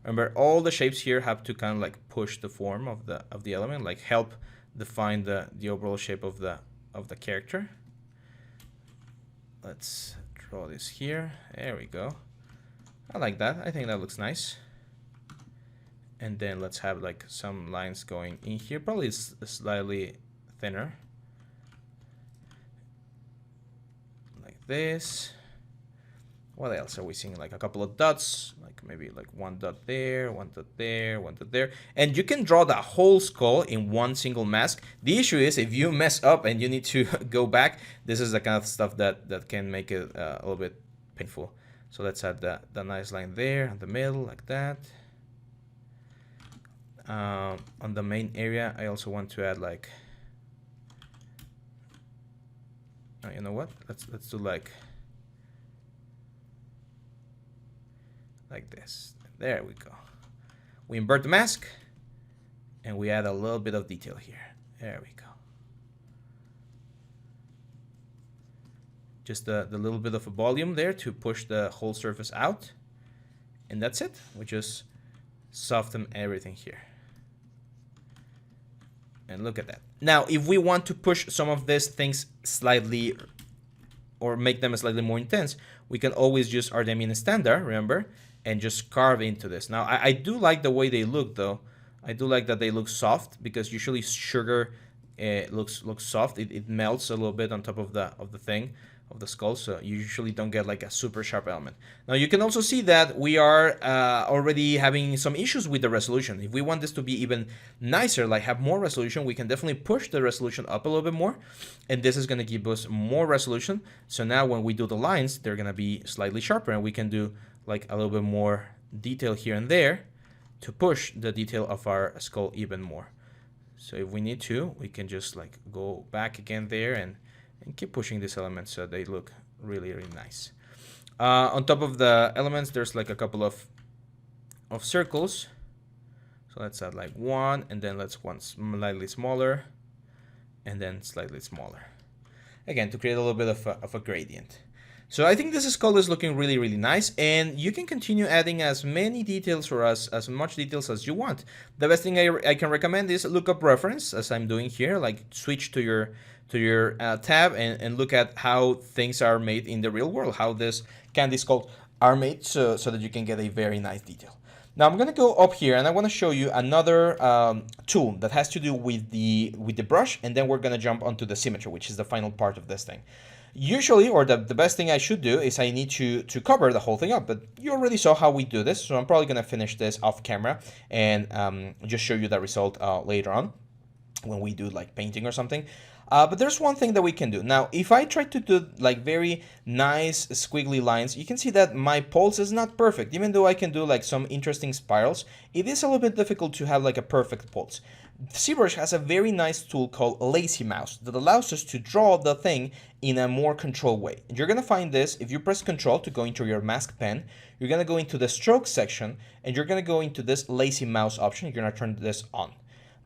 Remember, all the shapes here have to kind of like push the form of the element, like help define the overall shape of the character. let's draw this here. There we go. I like that. I think that looks nice. And then let's have like some lines going in here. Probably slightly thinner. Like this. What else are we seeing? Like a couple of dots, like maybe like one dot there, one dot there, one dot there. And you can draw the whole skull in one single mask. The issue is if you mess up and you need to go back, this is the kind of stuff that can make it a little bit painful. So let's add the nice line there in the middle, like that. On the main area, I also want to add like, you know what? Let's do like this. There we go. We invert the mask and we add a little bit of detail here. There we go. Just the little bit of a volume there to push the whole surface out. And that's it. We just soften everything here. And look at that. Now, if we want to push some of these things slightly or make them slightly more intense, we can always use our Udemy standard, remember, and just carve into this. Now, I do like the way they look, though. I do like that they look soft because usually sugar looks soft. It melts a little bit on top of the thing, of the skull, so you usually don't get like a super sharp element. Now you can also see that we are already having some issues with the resolution. If we want this to be even nicer, like have more resolution, we can definitely push the resolution up a little bit more, and this is going to give us more resolution. So now when we do the lines, they're going to be slightly sharper, and we can do like a little bit more detail here and there to push the detail of our skull even more. So if we need to, we can just like go back again there and keep pushing these elements so they look really, really nice. On top of the elements, there's like a couple of circles. So let's add like one, and then let's one slightly smaller, and then slightly smaller. Again, to create a little bit of a gradient. So I think this skull is looking really, really nice, and you can continue adding as many details or as much details as you want. The best thing I can recommend is look up reference, as I'm doing here, like switch to your tab and look at how things are made in the real world, how this candy skull are made, so that you can get a very nice detail. Now I'm going to go up here and I want to show you another tool that has to do with the brush, and then we're going to jump onto the symmetry, which is the final part of this thing. Usually, or the best thing I should do is I need to cover the whole thing up, but you already saw how we do this, so I'm probably going to finish this off camera and just show you the result later on when we do like painting or something. But there's one thing that we can do. Now, if I try to do like very nice squiggly lines, you can see that my pulse is not perfect. Even though I can do like some interesting spirals, it is a little bit difficult to have like a perfect pulse. Zbrush has a very nice tool called Lazy Mouse that allows us to draw the thing in a more controlled way. And you're going to find this if you press Control to go into your mask pen. You're going to go into the stroke section, and you're going to go into this Lazy Mouse option. You're going to turn this on.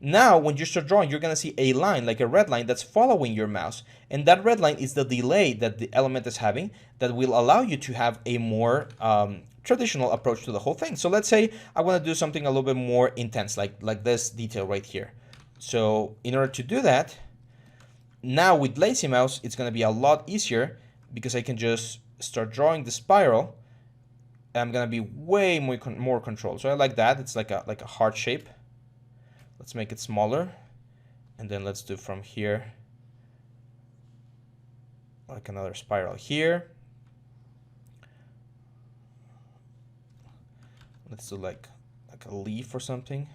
Now, when you start drawing, you're going to see a line, like a red line, that's following your mouse. And that red line is the delay that the element is having that will allow you to have a more traditional approach to the whole thing. So let's say I want to do something a little bit more intense, like this detail right here. So in order to do that, now with Lazy Mouse, it's going to be a lot easier because I can just start drawing the spiral. And I'm going to be way more controlled. So I like that. It's like a heart shape. Let's make it smaller, and then let's do from here like another spiral here. Let's do like a leaf or something.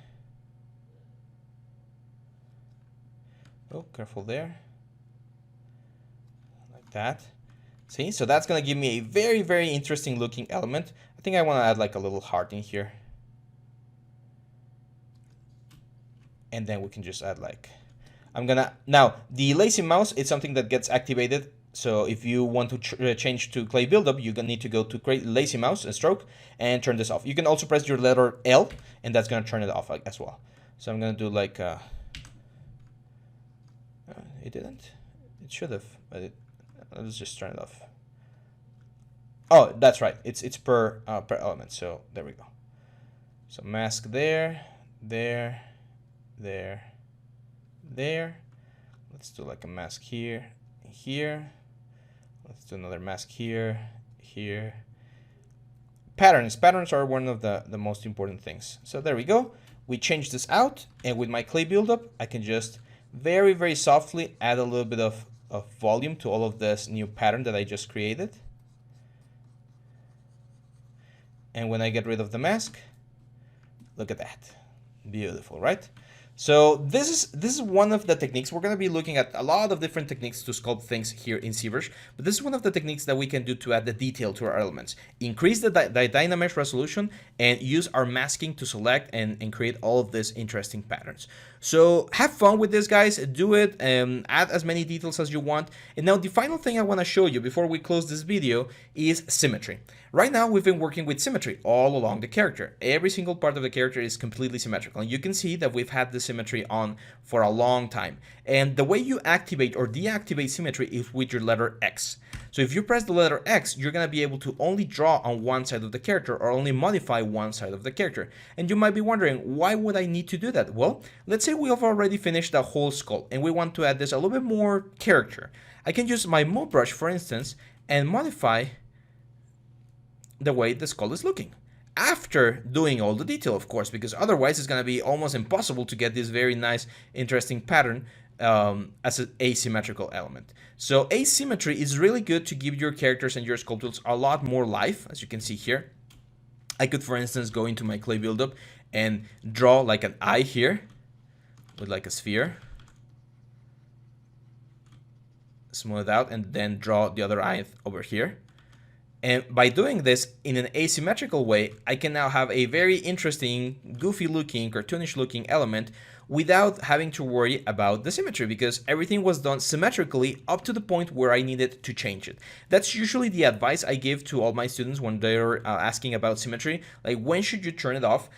Oh, careful there. Like that. See, so that's gonna give me a very, very interesting looking element. I think I want to add like a little heart in here. And then we can just add like, now the Lazy Mouse is something that gets activated. So if you want to change to clay buildup, you're gonna need to go to create Lazy Mouse and stroke and turn this off. You can also press your letter L, and that's gonna turn it off as well. So I'm gonna do like, it didn't, it should have, but let's just turn it off. Oh, that's right, it's per element. So there we go. So mask there. Let's do like a mask here, Let's do another mask here, here. Patterns are one of the most important things. So there we go. We change this out, and with my clay buildup, I can just very, very softly add a little bit of volume to all of this new pattern that I just created. And when I get rid of the mask, look at that. Beautiful, right? So this is one of the techniques. We're going to be looking at a lot of different techniques to sculpt things here in Zbrush, but this is one of the techniques that we can do to add the detail to our elements. Increase the Dynamesh resolution and use our masking to select and create all of these interesting patterns. So have fun with this, guys. Do it and add as many details as you want. And now the final thing I want to show you before we close this video is symmetry. Right now, we've been working with symmetry all along the character. Every single part of the character is completely symmetrical. And you can see that we've had the symmetry on for a long time. And the way you activate or deactivate symmetry is with your letter X. So if you press the letter X, you're going to be able to only draw on one side of the character or only modify one side of the character. And you might be wondering, why would I need to do that? Well, let's say we have already finished the whole skull and we want to add this a little bit more character. I can use my move brush, for instance, and modify the way the skull is looking. After doing all the detail, of course, because otherwise it's going to be almost impossible to get this very nice, interesting pattern as an asymmetrical element. So asymmetry is really good to give your characters and your sculptures a lot more life, as you can see here. I could, for instance, go into my clay buildup and draw like an eye here with like a sphere. Smooth out and then draw the other eye over here. And by doing this in an asymmetrical way, I can now have a very interesting, goofy looking, cartoonish looking element without having to worry about the symmetry, because everything was done symmetrically up to the point where I needed to change it. That's usually the advice I give to all my students when they're asking about symmetry, like when should you turn it off?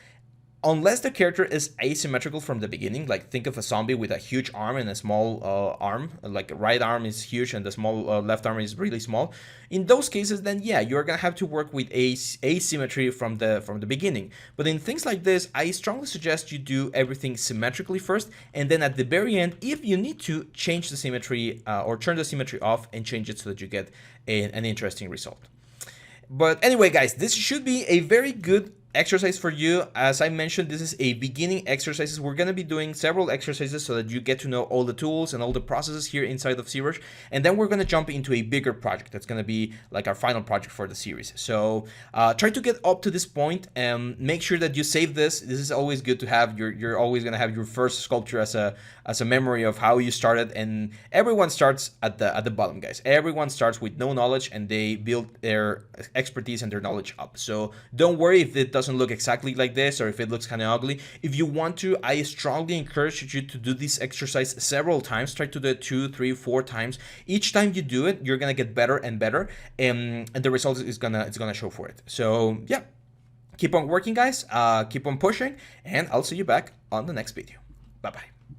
Unless the character is asymmetrical from the beginning, like think of a zombie with a huge arm and a small arm, like right arm is huge and the small left arm is really small. In those cases, then yeah, you're gonna have to work with asymmetry from the beginning. But in things like this, I strongly suggest you do everything symmetrically first, and then at the very end, if you need to, change the symmetry or turn the symmetry off and change it so that you get an interesting result. But anyway, guys, this should be a very good exercise for you. As I mentioned, this is a beginning exercises. We're going to be doing several exercises so that you get to know all the tools and all the processes here inside of Zbrush, and then we're going to jump into a bigger project that's going to be like our final project for the series. So try to get up to this point and make sure that you save this. This is always good to have. You're always going to have your first sculpture as a memory of how you started, and everyone starts at the bottom, guys. Everyone starts with no knowledge and they build their expertise and their knowledge up. So don't worry if it doesn't look exactly like this or if it looks kind of ugly. If you want to, I strongly encourage you to do this exercise several times. Try to do it 2, 3, 4 times. Each time you do it, you're gonna get better and better, and the result is gonna show for it. So yeah, keep on working, guys. Keep on pushing, and I'll see you back on the next video. Bye bye.